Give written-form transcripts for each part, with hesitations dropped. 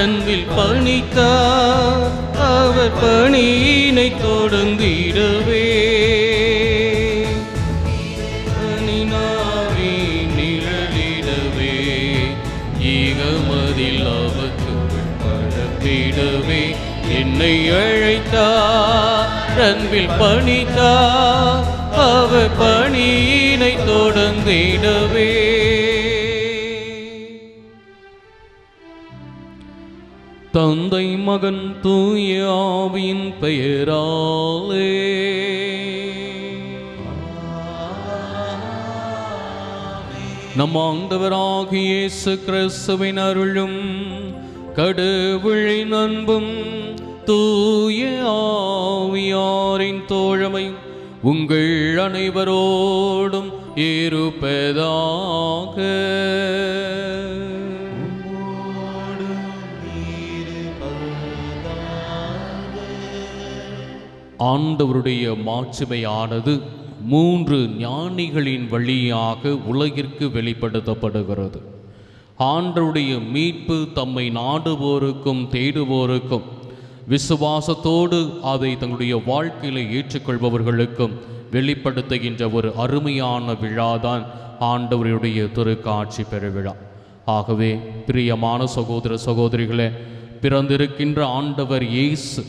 அன்பில் பணித்தார் அவர் பணியினை தொடர்ந்திடவே பணினாவே நிழலிடவே ஈகமதில் அவருக்கு பரப்பிடவே என்னை அழைத்தார் அன்பில் பணித்தார் அவர் பணியினை தொடர்ந்திடவே. தந்தை மகன் தூய ஆவியின் பெயராலே நம் ஆண்டவராகிய இயேசு கிறிஸ்துவின் அருளும் கடவுளின் அன்பும் தூய ஆவியாரின் தோழமையும் உங்கள் அனைவரோடும் இருப்பதாக. ஆண்டவருடைய மாட்சிமையானது 3 ஞானிகளின் வழியாக உலகிற்கு வெளிப்படுத்தப்படுகிறது. ஆண்டவருடைய மீட்பு தம்மை நாடுவோருக்கும் தேடுவோருக்கும் விசுவாசத்தோடு அதை தங்களுடைய வாழ்க்கையில் ஏற்றுக்கொள்பவர்களுக்கும் வெளிப்படுத்துகின்ற ஒரு அருமையான விழாதான் ஆண்டவருடைய திருக்காட்சி பெருவிழா. ஆகவே பிரியமான சகோதர சகோதரிகளே, பிறந்திருக்கின்ற ஆண்டவர் இயேசு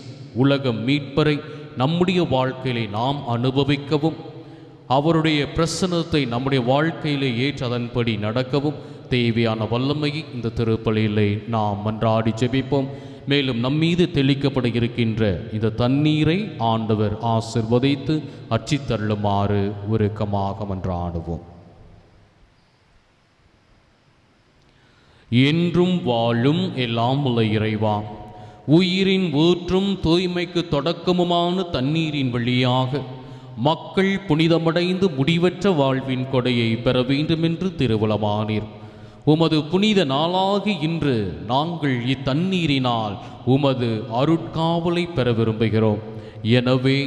உலக மீட்பரை நம்முடைய வாழ்க்கையிலே நாம் அனுபவிக்கவும் அவருடைய பிரசன்னத்தை நம்முடைய வாழ்க்கையிலே ஏற்று அதன்படி நடக்கவும் தேவையான வல்லமையை இந்த திருப்பலியிலே நாம் மன்றாடி ஜெபிப்போம். மேலும் நம்மீது தெளிக்கப்பட இருக்கின்ற இந்த தண்ணீரை ஆண்டவர் ஆசிர்வதித்து அச்சித்தருளுமாறு உருக்கமாக மன்றாடுவோம். என்றும் வாழும் எல்லாம் உள்ள இறைவா, உயிரின் ஊற்றும் தூய்மைக்கு தொடக்கமுமான தண்ணீரின் வழியாக மக்கள் புனிதமடைந்து முடிவற்ற வாழ்வின் கொடையை பெற வேண்டும் என்று திருவுளமானீர். உமது புனித நாளாகி இன்று நாங்கள் இத்தண்ணீரினால் உமது அருட்காவலை பெற விரும்புகிறோம். எனவே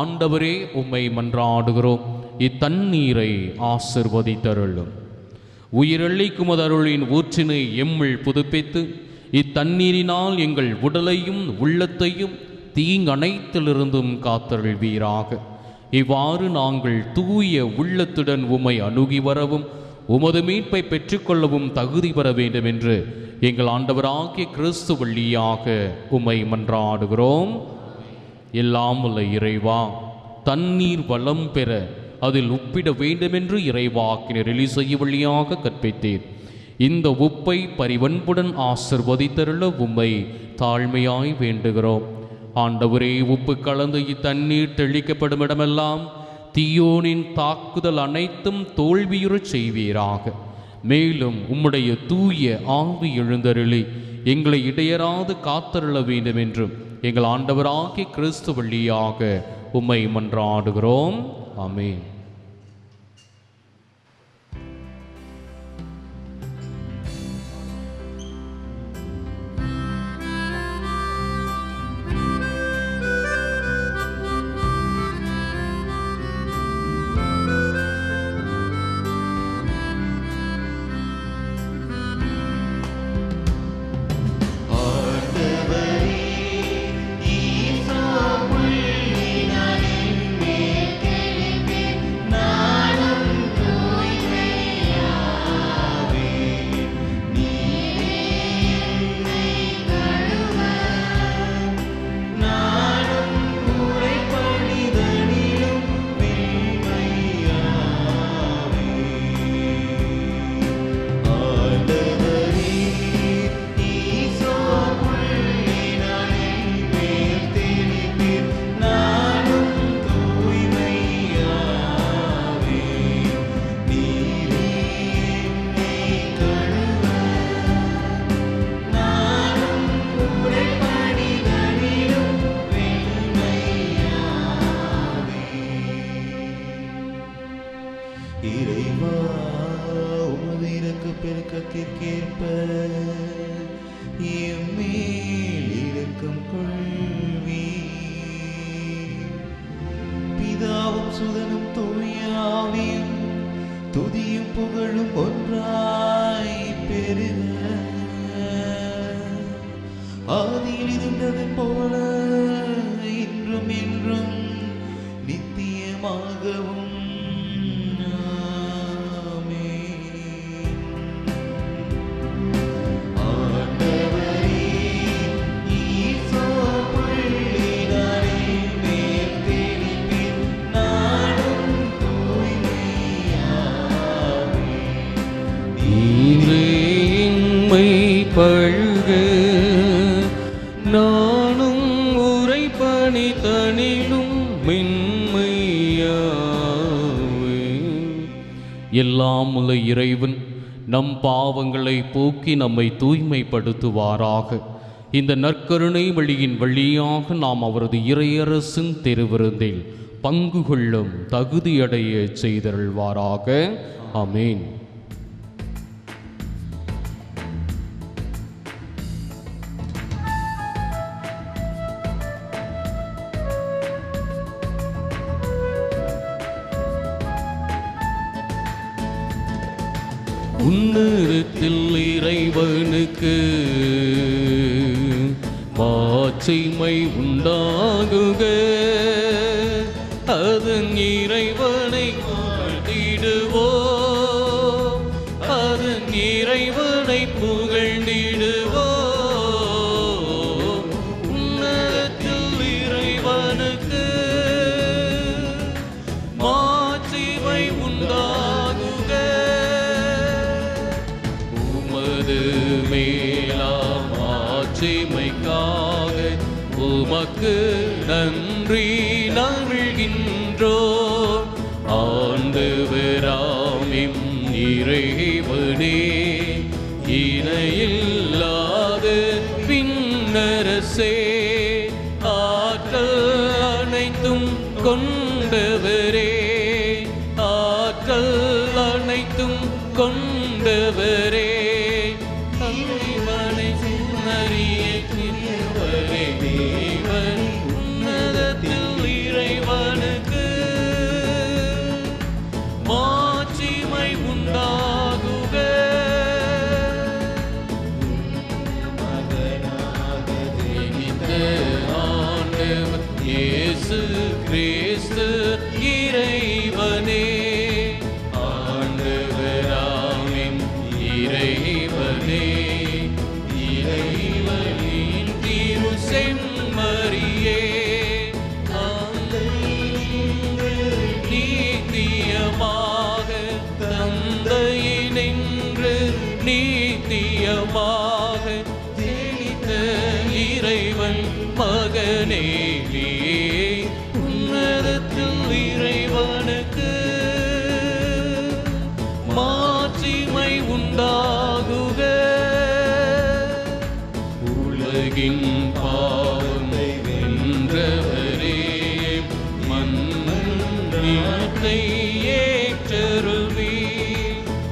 ஆண்டவரே, உம்மை மன்றாடுகிறோம், இத்தண்ணீரை ஆசிர்வதித்தருளும். உயிரளிக்கும் அருளின் ஊற்றினை எம்மில் புதுப்பித்து இத்தண்ணீரினால் எங்கள் உடலையும் உள்ளத்தையும் தீங்கனைத்திலிருந்தும் காத்தருள்வீராக. இவ்வாறு நாங்கள் தூய உள்ளத்துடன் உம்மை அணுகி வரவும் உமது மீட்பை பெற்றுக்கொள்ளவும் தகுதி பெற வேண்டும் என்று எங்கள் ஆண்டவராகிய கிறிஸ்து வழியாக உம்மை மன்றாடுகிறோம். எல்லாம் உள்ள இறைவா, தண்ணீர் வளம் பெற அதில் உப்பிட வேண்டுமென்று இறைவாக்கினர் எலிசைய வழியாக கற்பித்தீர். இந்த உப்பை பரிவன்புடன் ஆசிர்வதித்தருள உம்மை தாழ்மையாய் வேண்டுகிறோம். ஆண்டவரே, உப்பு கலந்து இத்தண்ணீர் தெளிக்கப்படும் இடமெல்லாம் தீயோனின் தாக்குதல் அனைத்தும் தோல்வியுறச் செய்வீராக. மேலும் உம்முடைய தூய ஆவி எழுந்தருளி எங்களை இடையராது காத்தருள வேண்டும் என்றும் எங்கள் ஆண்டவராகிய கிறிஸ்து வழியாக உம்மை மன்றாடுகிறோம். ஆமென். இறைவா, உமது இரக்க பெருக்கத்திற்கேற்ப எம்மேல் இரக்கம் கொள்வீர். பிதாவும் சுதனும் தூய ஆவியும் துதியும் புகழும் ஒன்றாய் பெருக, ஆதியில் இருந்தது போல இன்றும் என்றும் நித்தியமாகவும் பழுக நானும் உரைப்பணி தனிலும் மென்மையாவே. எல்லாம் உள்ள இறைவன் நம் பாவங்களை போக்கி நம்மை தூய்மைப்படுத்துவாராக. இந்த நற்கருணை வழியின் வழியாக நாம் அவரது இறையரசின் திருவிருந்தில் பங்கு கொள்ளும் தகுதியடைய செய்தருள்வாராக. ஆமேன். உன்னதத்தில் இறைவனுக்கு மாட்சிமை உண்டாகுக. அதன் இறைவனை புகழ்ந்திடுவோம், அதன் இறைவனை புகழ்ந்திடுவோம். உன்னதத்தில் இறைவனுக்கு மாட்சிமை உண்டாகுக. உமது மேலாம் ஆட்சிமைக்காக உமக்கு நன்றி நல்கின்றோம். ஆண்டவராம் எம் இறைவனே, இணையற்ற இயேசு கிறிஸ்து இறைவனே ஆண்டவராமின் இறைவனே இறைவனின் திரு செம்மறியே நீத்தியமாக தந்தையினின்று நீத்தியமாக ஜெனித்த இறைவன் மகனே உன்னதத்தில் இறைவனுக்கு மாட்சிமை உண்டாகுக உலகின் பாவத்தை வென்றவரே மன்னத்தை ஏற்றருளி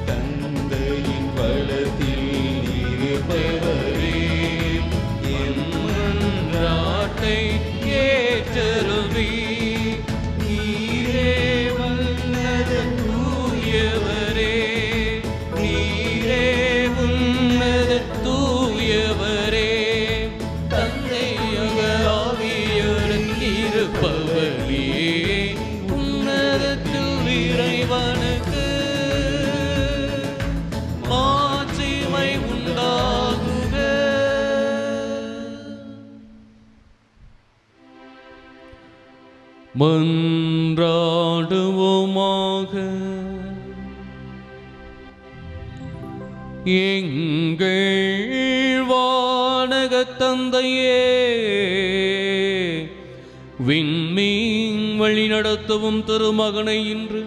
தந்தையின் வலத்தில் இருப்பவரே என் மன்றாட்டை ஏற்றருளி நீரே வல்லத தூயவரே நீரே உன்னத தூயவரே தந்தையாக ஆவியுடன் இருப்பவரே உன்னதத்தில் இறைவனுக்கு மாட்சிமை உண்டாகுக. மன்றாடுவோமாக. எங்கள் வானகத் தந்தையே, விண்மீன் வழி நடத்தவும் திருமகனை இன்று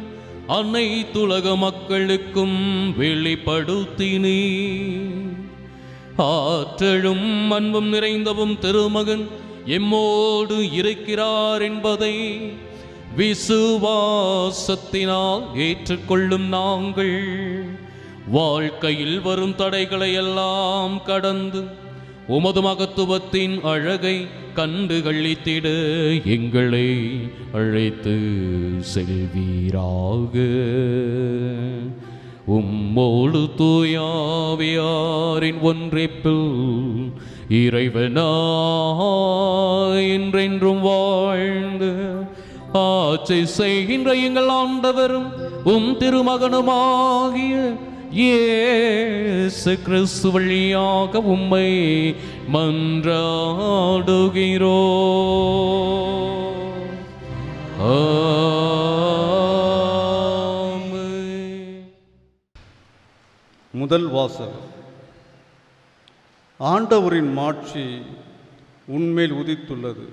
அனைத்துலக மக்களுக்கும் வெளிப்படுத்தினீ. ஆற்றலும் அன்பும் நிறைந்தவும் திருமகன் எம்மோடு இருக்கிறார் என்பதை விசுவாசத்தினால் ஏற்றுக்கொள்ளும் நாங்கள் வாழ்க்கையில் வரும் தடைகளை எல்லாம் கடந்து உமது மகத்துவத்தின் அழகை கண்டு களித்திட எங்களை அழைத்து செல்வீராக. உம்மோடு தூயாவியாரின் ஒன்றிப்பில் இறைவனா என்றென்றும் வாழ்ந்து ஆட்சி செய்கின்ற எங்கள் ஆண்டவரும் உம் திருமகனுமாகிய இயேசு கிறிஸ்து வழியாக உம்மை மன்றாடுகிறோ. முதல் வாசகம். ஆண்டவரின் மாட்சி உன்மேல் உதித்துள்ளது.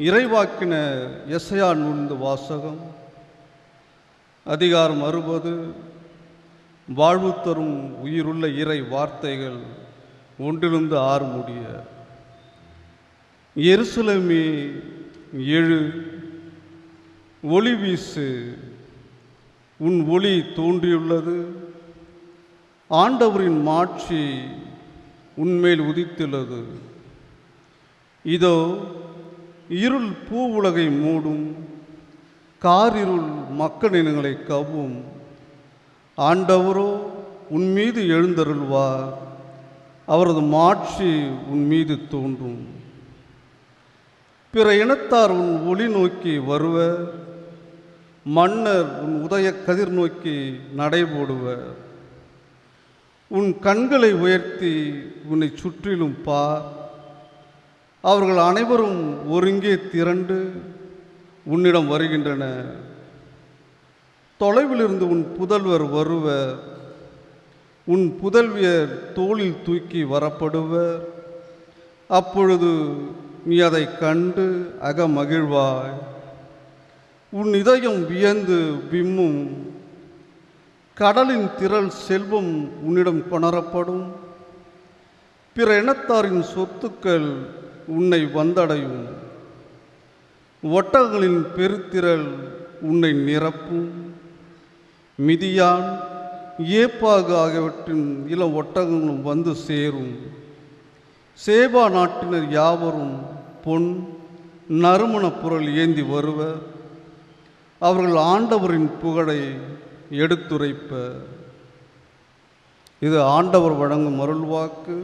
இறைவாக்கினர் எசையா நூலின் வாசகம். அதிகாரம் 60. வாழ்வு தரும் உயிருள்ள இறை வார்த்தைகள் 1-6 முடிய. எருசலேமே எழு, ஒளி வீசு, உன் ஒளி தோன்றியுள்ளது. ஆண்டவரின் மாட்சி உன்மேல் உதித்துள்ளது. இதோ இருள் பூ உலகை மூடும், காரிருள் மக்களினங்களை கவ்வும். ஆண்டவரோ உன் மீது எழுந்தருள்வார், அவரது மாட்சி உன் மீது தோன்றும். பிற இனத்தார் உன் ஒளி நோக்கி வருவர், மன்னர் உன் உதய கதிர் நோக்கி நடைபோடுவர். உன் கண்களை உயர்த்தி உன்னை சுற்றிலும் பார், அவர்கள் அனைவரும் ஒருங்கே திரண்டு உன்னிடம் வருகின்றனர். தொலைவிலிருந்து உன் புதல்வர் வருவர், உன் புதல்வியர் தோளில் தூக்கி வரப்படுவர். அப்பொழுது நீ அதை கண்டு அகமகிழ்வாய். உன் இதயம் வியந்து விம்மும். கடலின் திரள் செல்வம் உன்னிடம் கொணரப்படும். பிற இனத்தாரின் சொத்துக்கள் உன்னை வந்தடையும். ஒட்டகங்களின் பெருத்திரள் உன்னை நிரப்பும். மிதியான், ஏப்பாகு ஆகியவற்றின் இளம் ஒட்டகங்களும் வந்து சேரும். சேபா நாட்டினர் யாவரும் பொன் நறுமணப் பொருள் ஏந்தி வருவர். அவர்கள் ஆண்டவரின் புகழை எடுத்துரைப்பர். இது ஆண்டவர் வழங்கும் அருள்வாக்கு.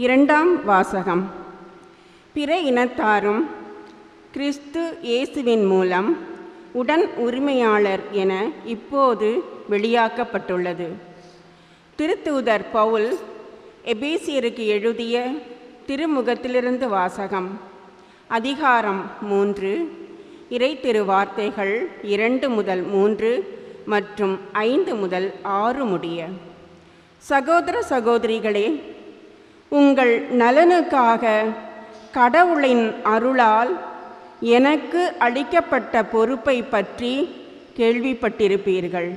இரண்டாம் வாசகம். பிற இனத்தாரும் கிறிஸ்து இயேசுவின் மூலம் உடன் உரிமையாளர் என இப்போது வெளியாக்கப்பட்டுள்ளது. திருத்தூதர் பவுல் எபேசியருக்கு எழுதிய திருமுகத்திலிருந்து வாசகம். அதிகாரம் 3, இறை திருவார்த்தைகள் 2 முதல் 3 மற்றும் 5 முதல் 6 முடிய. சகோதர சகோதரிகளே, உங்கள் நலனுக்காக கடவுளின் அருளால் எனக்கு அளிக்கப்பட்ட பொறுப்பை பற்றி கேள்விப்பட்டிருப்பீர்கள்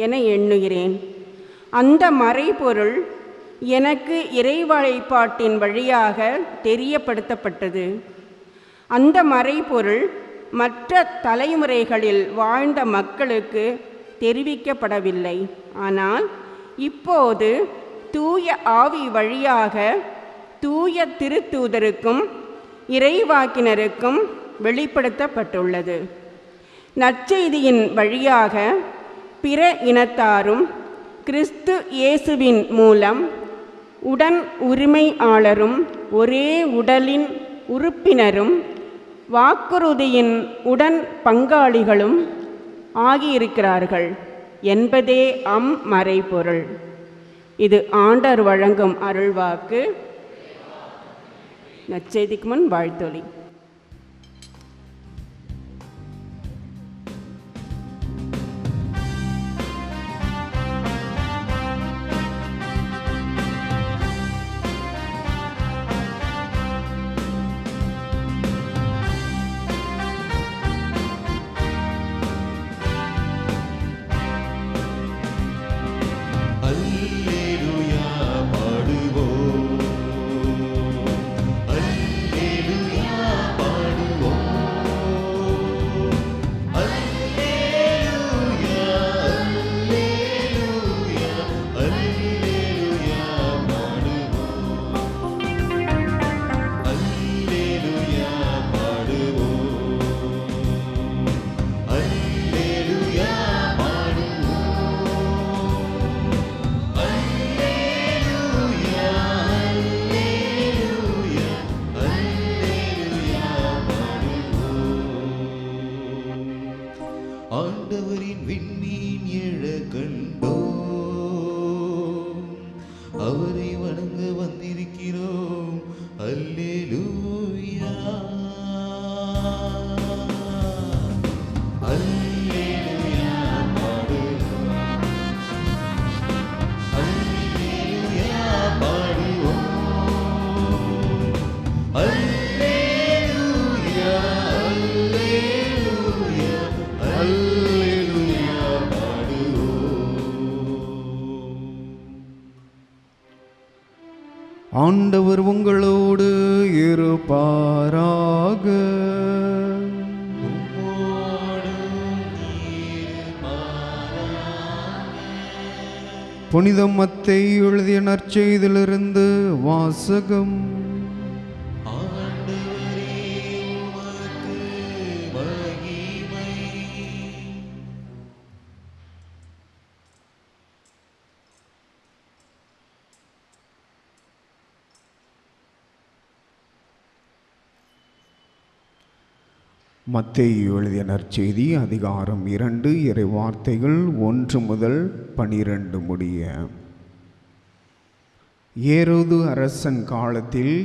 என எண்ணுகிறேன். அந்த மறைபொருள் எனக்கு இறைவழிபாட்டின் வழியாக தெரியப்படுத்தப்பட்டது. அந்த மறைபொருள் மற்ற தலைமுறைகளில் வாழ்ந்த மக்களுக்கு தெரிவிக்கப்படவில்லை. ஆனால் இப்போது தூய ஆவி வழியாக தூய திருத்தூதருக்கும் இறைவாக்கினருக்கும் வெளிப்படுத்தப்பட்டுள்ளது. நற்செய்தியின் வழியாக பிற இனத்தாரும் கிறிஸ்து இயேசுவின் மூலம் உடன் உரிமையாளரும் ஒரே உடலின் உறுப்பினரும் வாக்குறுதியின் உடன் பங்காளிகளும் ஆகியிருக்கிறார்கள் என்பதே மறைபொருள். இது ஆண்டவர் வழங்கும் அருள்வாக்கு. நற்செய்திக்கு முன் வாழ்த்தொலி. அல்லேலூயா பாடுவோம், அல்லேலூயா பாடுவோம், அல்லேலூயா, அல்லேலூயா, அல்லேலூயா பாடுவோம், அல்லேலூயா பாடுவோம், அல்லேலூயா ஆண்டவரின் விண்மீன் எழ கண்டோம், அவரை வணங்க வந்திருக்கிறோம். அல்லேலூயா, அல்லேலூயா பாடுவோம், அல்லேலூயா பாடுவோம், அல்லேலூயா, அல்லேலூயா, அல்லேலூயா பாடுவோம். ஆண்டவர் உங்களோடு இருப்பாராக. புனித மத்தேயு எழுதிய நற்செய்தியிலிருந்து வாசகம். ஆண்டவரே, உமக்கு மகிமை. மத்தேயு எழுதிய நற்செய்தி அதிகாரம் 2 இறை வார்த்தைகள் 1 முதல் 12 முடிய. ஏரோது அரசன் காலத்தில்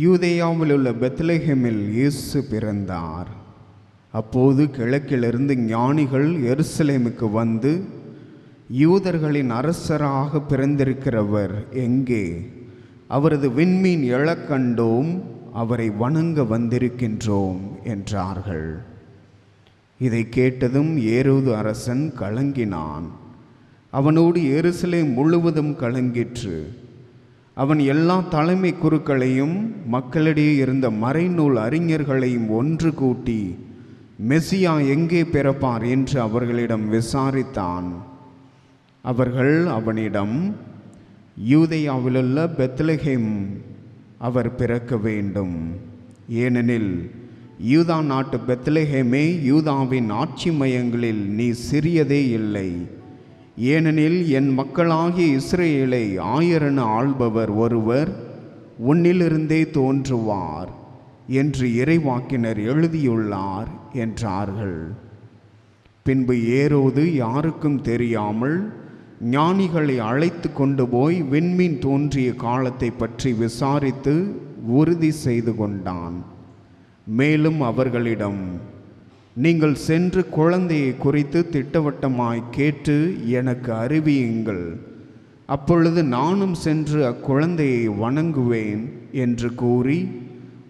யூதேயாவில் உள்ள பெத்லெஹேமில் இயேசு பிறந்தார். அப்போது கிழக்கிலிருந்து ஞானிகள் எருசலேமுக்கு வந்து, யூதர்களின் அரசராக பிறந்திருக்கிறவர் எங்கே? அவரது விண்மீன் எழக் கண்டோம், அவரை வணங்க வந்திருக்கின்றோம் என்றார்கள். இதை கேட்டதும் ஏரோது அரசன் கலங்கினான். அவனோடு எருசலேம் முழுவதும் கலங்கிற்று. அவன் எல்லா தலைமை குருக்களையும் மக்களிடையே இருந்த மறைநூல் அறிஞர்களையும் ஒன்று கூட்டி மெசியா எங்கே பிறப்பார் என்று அவர்களிடம் விசாரித்தான். அவர்கள் அவனிடம், யூதேயாவிலுள்ள பெத்லெஹேம் அவர் பிறக்க வேண்டும், ஏனெனில் யூதா நாட்டு பெத்லெஹேமே யூதாவின் ஆட்சி மையங்களில் நீ சிறியதே இல்லை. ஏனெனில் என் மக்களாகிய இஸ்ரேலை 1000 ஆள்பவர் ஒருவர் உன்னிலிருந்தே தோன்றுவார் என்று இறைவாக்கினர் எழுதியுள்ளார் என்றார்கள். பின்பு ஏரோது யாருக்கும் தெரியாமல் ஞானிகளை அழைத்து கொண்டு போய் விண்மீன் தோன்றிய காலத்தை பற்றி விசாரித்து உறுதி செய்து கொண்டான். மேலும் அவர்களிடம், நீங்கள் சென்று குழந்தையை குறித்து திட்டவட்டமாய் கேட்டு எனக்கு அறிவியுங்கள், அப்பொழுது நானும் சென்று அக்குழந்தையை வணங்குவேன் என்று கூறி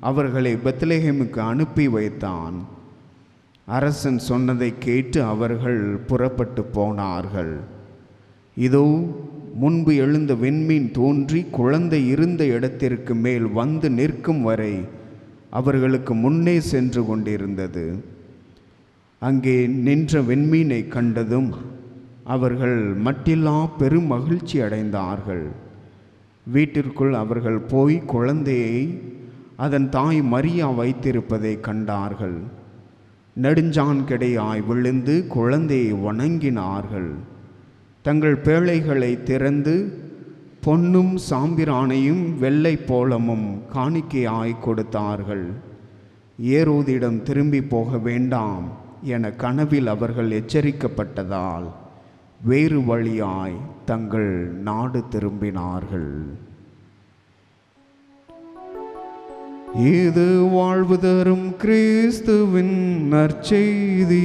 அவர்களை பெத்லெகேமுக்கு அனுப்பி வைத்தான். அரசன் சொன்னதை கேட்டு அவர்கள் புறப்பட்டு போனார்கள். இதோ முன்பு எழுந்த விண்மீன் தோன்றி குழந்தை இருந்த இடத்திற்கு மேல் வந்து நிற்கும் வரை அவர்களுக்கு முன்னே சென்று கொண்டிருந்தது. அங்கே நின்ற விண்மீனை கண்டதும் அவர்கள் மட்டில்லா பெரும் மகிழ்ச்சி அடைந்தார்கள். வீட்டிற்குள் அவர்கள் போய் குழந்தையை அதன் தாய் மரியா வைத்திருப்பதை கண்டார்கள். நெடுஞ்சான் கிடையாய் விழுந்து குழந்தையை வணங்கினார்கள். தங்கள் பேழைகளை திறந்து பொன்னும் சாம்பிரானையும் வெள்ளை போலமும் காணிக்கையாய் கொடுத்தார்கள். ஏரோதிடம் திரும்பி போக வேண்டாம் என கனவில் அவர்கள் எச்சரிக்கப்பட்டதால் வேறு வழியாய் தங்கள் நாடு திரும்பினார்கள். இது வாழ்வு தரும் கிறிஸ்துவின் நற்செய்தி.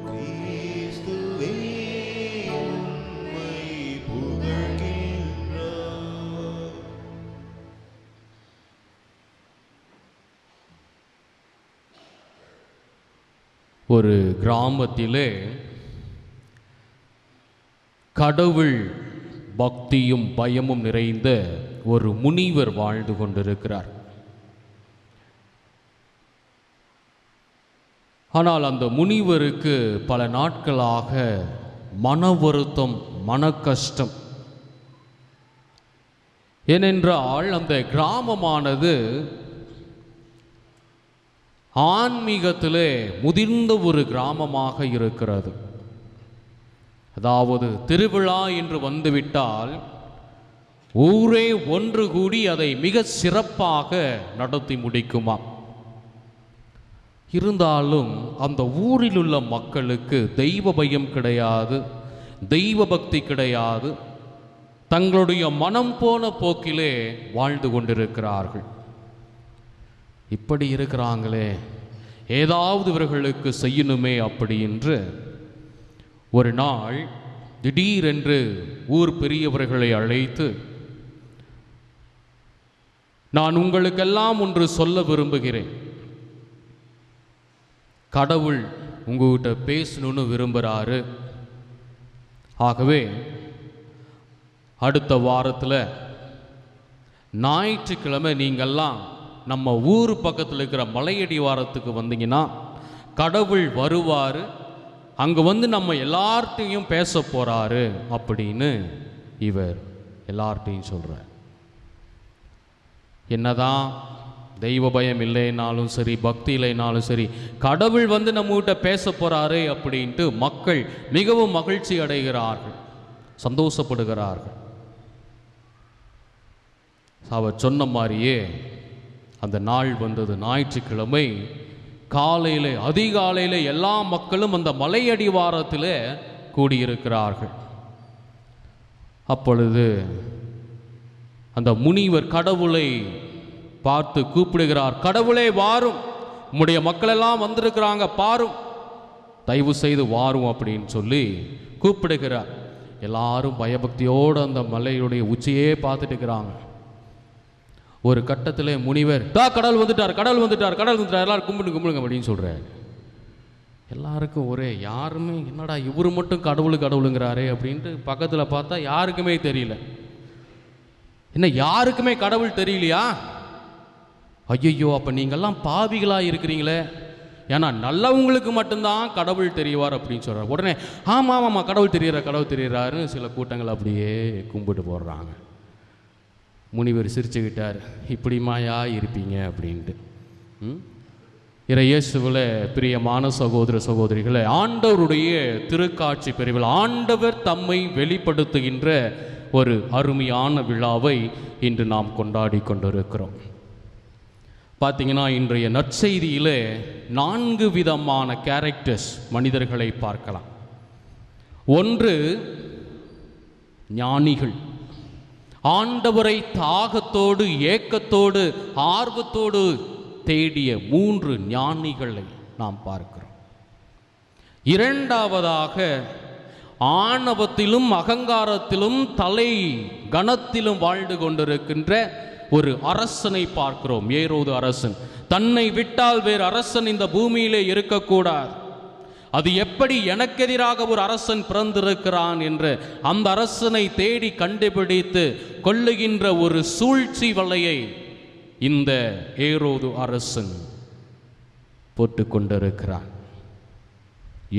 கிறிஸ்துவே உம்மை புகழ்கின்றோம். ஒரு கிராமத்திலே கடவுள் பக்தியும் பயமும் நிறைந்த ஒரு முனிவர் வாழ்ந்து கொண்டிருக்கிறார். ஆனால் அந்த முனிவருக்கு பல நாட்களாக மன வருத்தம், மன கஷ்டம். ஏனென்றால் அந்த கிராமமானது ஆன்மீகத்திலே முதிர்ந்த ஒரு கிராமமாக இருக்கிறது. அதாவது திருவிழா என்று வந்துவிட்டால் ஊரே ஒன்று கூடி அதை மிக சிறப்பாக நடத்தி முடிக்குமாம். இருந்தாலும் அந்த ஊரில் உள்ள மக்களுக்கு தெய்வ பயம் கிடையாது, தெய்வ பக்தி கிடையாது. தங்களுடைய மனம் போன போக்கிலே வாழ்ந்து கொண்டிருக்கிறார்கள். இப்படி இருக்கிறாங்களே, ஏதாவது இவர்களுக்கு செய்யணுமே அப்படி என்று ஒரு நாள் திடீரென்று ஊர் பெரியவர்களை அழைத்து, நான் உங்களுக்கெல்லாம் ஒன்று சொல்ல விரும்புகிறேன். கடவுள் உங்ககிட்ட பேசணும்னு விரும்புகிறாரு. ஆகவே அடுத்த வாரத்தில் ஞாயிற்றுக்கிழமை நீங்கள்லாம் நம்ம ஊர் பக்கத்தில் இருக்கிற மலையடிவாரத்துக்கு வந்தீங்கன்னா கடவுள் வருவார், அங்கே வந்து நம்ம எல்லார்ட்டையும் பேச போகிறாரு அப்படின்னு இவர் எல்லார்ட்டையும் சொல்கிறார். என்னதான் தெய்வ பயம் இல்லைனாலும் சரி, பக்தி இல்லைனாலும் சரி, கடவுள் வந்து நம்மகிட்ட பேச போகிறாரு அப்படின்ட்டு மக்கள் மிகவும் மகிழ்ச்சி அடைகிறார்கள், சந்தோஷப்படுகிறார்கள். அவர் சொன்ன மாதிரியே அந்த நாள் வந்தது. ஞாயிற்றுக்கிழமை காலையில், அதிகாலையில் எல்லா மக்களும் அந்த மலையடிவாரத்தில் கூடியிருக்கிறார்கள். அப்பொழுது அந்த முனிவர் கடவுளை பார்த்து கூப்பிடுகிறார். கடவுளே வாரும், உம்முடைய மக்களெல்லாம் வந்திருக்கிறாங்க, பாரும், தயவு செய்து வாரும் அப்படின்னு சொல்லி கூப்பிடுகிறார். எல்லாரும் பயபக்தியோடு அந்த மலையுடைய உச்சியே பார்த்துட்டு இருக்கிறாங்க. ஒரு கட்டத்தில் முனிவர், கடவுள் வந்துட்டார், கடவுள் வந்துட்டார், கடவுள் வந்துட்டார், எல்லாரும் கும்பிடுங்க அப்படின்னு சொல்கிறார். எல்லாருக்கும் ஒரே, யாருமே என்னடா இவர் மட்டும் கடவுளுங்கிறாரே அப்படின்ட்டு பக்கத்தில் பார்த்தா யாருக்குமே தெரியல. என்ன யாருக்குமே கடவுள் தெரியலையா? ஐயோ, அப்போ நீங்கள்லாம் பாவிகளாக இருக்கிறீங்களே, ஏன்னா நல்லவங்களுக்கு மட்டும்தான் கடவுள் தெரியவார் அப்படின்னு சொல்கிறார். உடனே ஆமாம் கடவுள் தெரிகிறாருன்னு சில கூட்டங்கள் அப்படியே கும்பிட்டு போடுறாங்க. முனிவர் சிரிச்சுக்கிட்டார், இப்படிமாயா இருப்பீங்க அப்படின்ட்டு. இயேசுவில் பிரியமான சகோதர சகோதரிகளை, ஆண்டவருடைய திருக்காட்சி பிரிவில் ஆண்டவர் தம்மை வெளிப்படுத்துகின்ற ஒரு அருமையான விழாவை இன்று நாம் கொண்டாடி கொண்டிருக்கிறோம். பார்த்தீங்கன்னா இன்றைய நற்செய்தியிலே 4 விதமான கேரக்டர்ஸ் மனிதர்களை பார்க்கலாம். ஒன்று ஞானிகள், ஆண்டவரை தாகத்தோடு ஏக்கத்தோடு ஆர்வத்தோடு தேடிய 3 ஞானிகளை நாம் பார்க்கிறோம். இரண்டாவதாக ஆணவத்திலும் அகங்காரத்திலும் தலை கணத்திலும் வாழ்ந்து கொண்டிருக்கின்ற ஒரு அரசனை பார்க்கிறோம். ஏரோது அரசன். தன்னை விட்டால் வேறு அரசன் இந்த பூமியிலே இருக்கக்கூடாது, அது எப்படி எனக்கு எதிராக ஒரு அரசன் பிறந்திருக்கிறான் என்று அந்த அரசனை தேடி கண்டுபிடித்து கொள்ளுகின்ற ஒரு சூழ்ச்சி வலையை இந்த ஏரோது அரசன் போட்டுக்கொண்டிருக்கிறான்.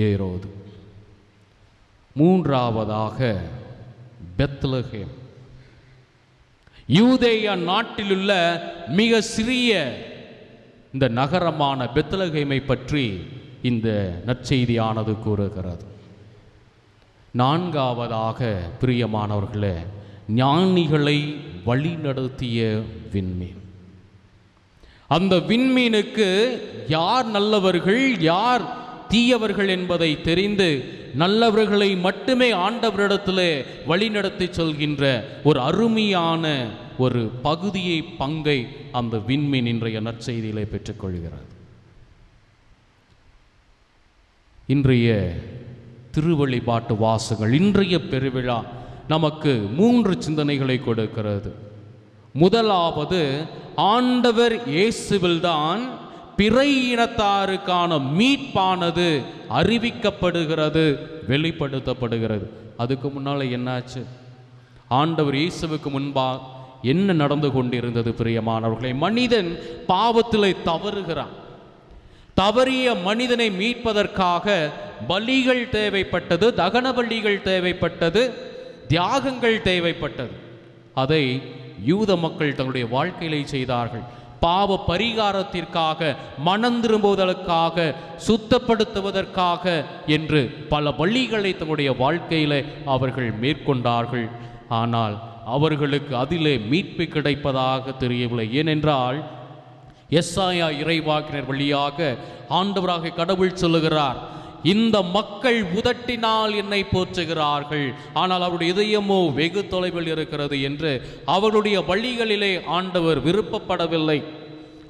ஏரோது. மூன்றாவதாக பெத்லகேம், யூதேயா நாட்டிலுள்ள மிக சிறிய இந்த நகரமான பெத்லகேமை பற்றி இந்த நற்செய்தியானது கூறுகிறது. நான்காவதாக பிரியமானவர்களே, ஞானிகளை வழிநடத்திய விண்மீன். அந்த விண்மீனுக்கு யார் நல்லவர்கள் யார் தீயவர்கள் என்பதை தெரிந்து நல்லவர்களை மட்டுமே ஆண்டவரிடத்திலே வழிநடத்தி சொல்கின்ற ஒரு அருமையான ஒரு பகுதியை பங்கை அந்த விண்மீன் இன்றைய நற்செய்தியிலே பெற்றுக்கொள்கிறது. இன்றைய திருவழிபாட்டு வாசகங்கள், இன்றைய பெருவிழா நமக்கு 3 சிந்தனைகளை கொடுக்கிறது. முதலாவது, ஆண்டவர் இயேசுவில்தான் பிறை இனத்தாருக்கான மீட்பானது அறிவிக்கப்படுகிறது, வெளிப்படுத்தப்படுகிறது. அதுக்கு முன்னால் என்னாச்சு? ஆண்டவர் இயேசுவுக்கு முன்பாக என்ன நடந்து கொண்டிருந்தது பிரியமானவர்களே? மனிதன் பாவத்திலே தவறுகிறான். தவறிய மனிதனை மீட்பதற்காக பலிகள் தேவைப்பட்டது, தகன பலிகள் தேவைப்பட்டது, தியாகங்கள் தேவைப்பட்டது. அதை யூத மக்கள் தங்களுடைய வாழ்க்கையிலே செய்தார்கள். பாவ பரிகாரத்திற்காக, மனம் திரும்புவதற்காக, சுத்தப்படுத்துவதற்காக என்று பல பலிகளை தங்களுடைய வாழ்க்கையிலே அவர்கள் மேற்கொண்டார்கள். ஆனால் அவர்களுக்கு அதிலே மீட்பு கிடைப்பதாக தெரியவில்லை. ஏனென்றால் எஸ்ஐயா இறைவாக்கினர் வழியாக ஆண்டவராக கடவுள் சொல்லுகிறார், இந்த மக்கள் உதட்டினால் என்னை போற்றுகிறார்கள், ஆனால் அவருடைய இதயமோ வெகு தொலைவில் இருக்கிறது என்று அவருடைய வழிகளிலே ஆண்டவர் விருப்பப்படவில்லை.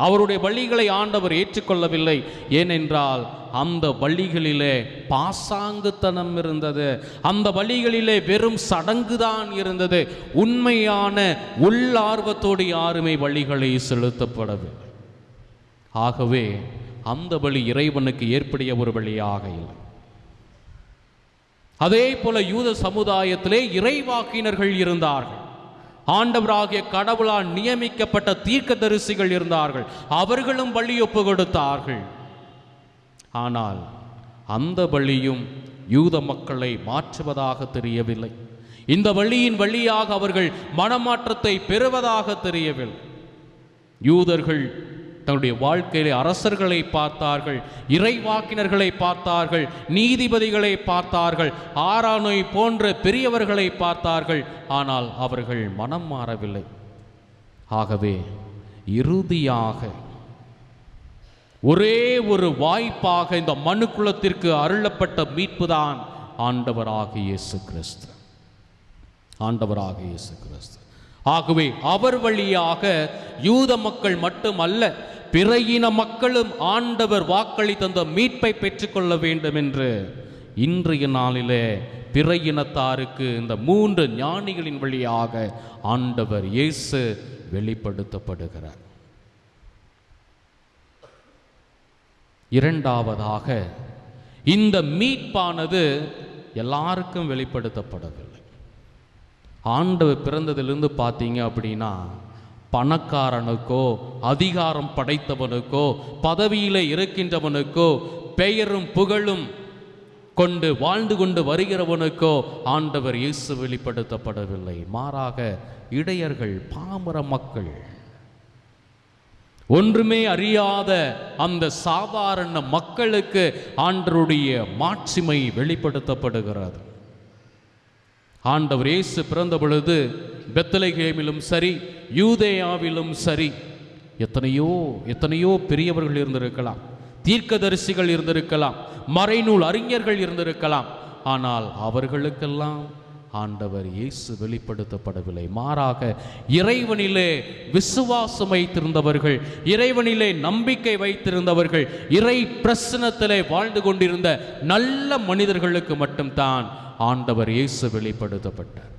அவருடைய வழிகளை ஆண்டவர் ஏற்றுக்கொள்ளவில்லை. ஏனென்றால் அந்த வழிகளிலே பாசாங்குத்தனம் இருந்தது, அந்த வழிகளிலே வெறும் சடங்குதான் இருந்தது. உண்மையான உள்ளார்வத்தோடு யாருமே வழிகளை செலுத்தப்படவில்லை. ஆகவே அந்த வழி இறைவனுக்கு ஏற்படைய ஒரு வழியாக இல்லை. அதே போல யூத சமுதாயத்திலே இறைவாக்கினர்கள் இருந்தார்கள். ஆண்டவராகிய கடவுளால் நியமிக்கப்பட்ட தீர்க்கதரிசிகள் இருந்தார்கள். அவர்களும் பலி ஒப்பு கொடுத்தார்கள். ஆனால் அந்த வழியும் யூத மக்களை மாற்றுவதாக தெரியவில்லை. இந்த வழியின் வழியாக அவர்கள் மனமாற்றத்தை பெறுவதாக தெரியவில்லை. யூதர்கள் தன்னுடைய வாழ்க்கையிலே அரசர்களை பார்த்தார்கள், இறைவாக்கினர்களை பார்த்தார்கள், நீதிபதிகளை பார்த்தார்கள், ஆரானை போன்ற பெரியவர்களை பார்த்தார்கள். ஆனால் அவர்கள் மனம் மாறவில்லை. ஆகவே இறுதியாக ஒரே ஒரு வாய்ப்பாக இந்த மனுக்குலத்திற்கு அருளப்பட்ட மீட்புதான் ஆண்டவராகிய இயேசு கிறிஸ்து. ஆண்டவராகிய இயேசு கிறிஸ்து. ஆகவே அவர் வழியாக யூத மக்கள் மட்டுமல்ல, பிற இன மக்களும் ஆண்டவர் வாக்களித்த அந்த மீட்பை பெற்றுக்கொள்ள வேண்டும் என்று இன்றைய நாளிலே பிற இனத்தாருக்கு இந்த 3 ஞானிகளின் வழியாக ஆண்டவர் இயேசு வெளிப்படுத்தப்படுகிறார். இரண்டாவதாக, இந்த மீட்பானது எல்லாருக்கும் வெளிப்படுத்தப்படவில்லை. ஆண்டவர் பிறந்ததிலிருந்து பார்த்தீங்க அப்படின்னா, பணக்காரனுக்கோ அதிகாரம் படைத்தவனுக்கோ பதவியில் இருக்கின்றவனுக்கோ பெயரும் புகழும் கொண்டு வாழ்ந்து கொண்டு வருகிறவனுக்கோ ஆண்டவர் இயேசு வெளிப்படுத்தப்படவில்லை. மாறாக இடையர்கள், பாமர மக்கள், ஒன்றுமே அறியாத அந்த சாதாரண மக்களுக்கு ஆண்டவருடைய மாட்சிமை வெளிப்படுத்தப்படுகிறது. ஆண்டவர் இயேசு பிறந்த பொழுது பெத்லகேமிலும் சரி, யூதேயாவிலும் சரி, எத்தனையோ பெரியவர்கள் இருந்திருக்கலாம், தீர்க்கதரிசிகள் இருந்திருக்கலாம், மறைநூல் அறிஞர்கள் இருந்திருக்கலாம். ஆனால் அவர்களுக்கெல்லாம் ஆண்டவர் இயேசு வெளிப்படுத்தப்படவில்லை. மாறாக இறைவனிலே விசுவாசம் வைத்திருந்தவர்கள், இறைவனிலே நம்பிக்கை வைத்திருந்தவர்கள், இறை பிரசன்னத்திலே வாழ்ந்து கொண்டிருந்த நல்ல மனிதர்களுக்கு மட்டும்தான் ஆண்டவர் இயேசு வெளிப்படுத்தப்பட்டார்.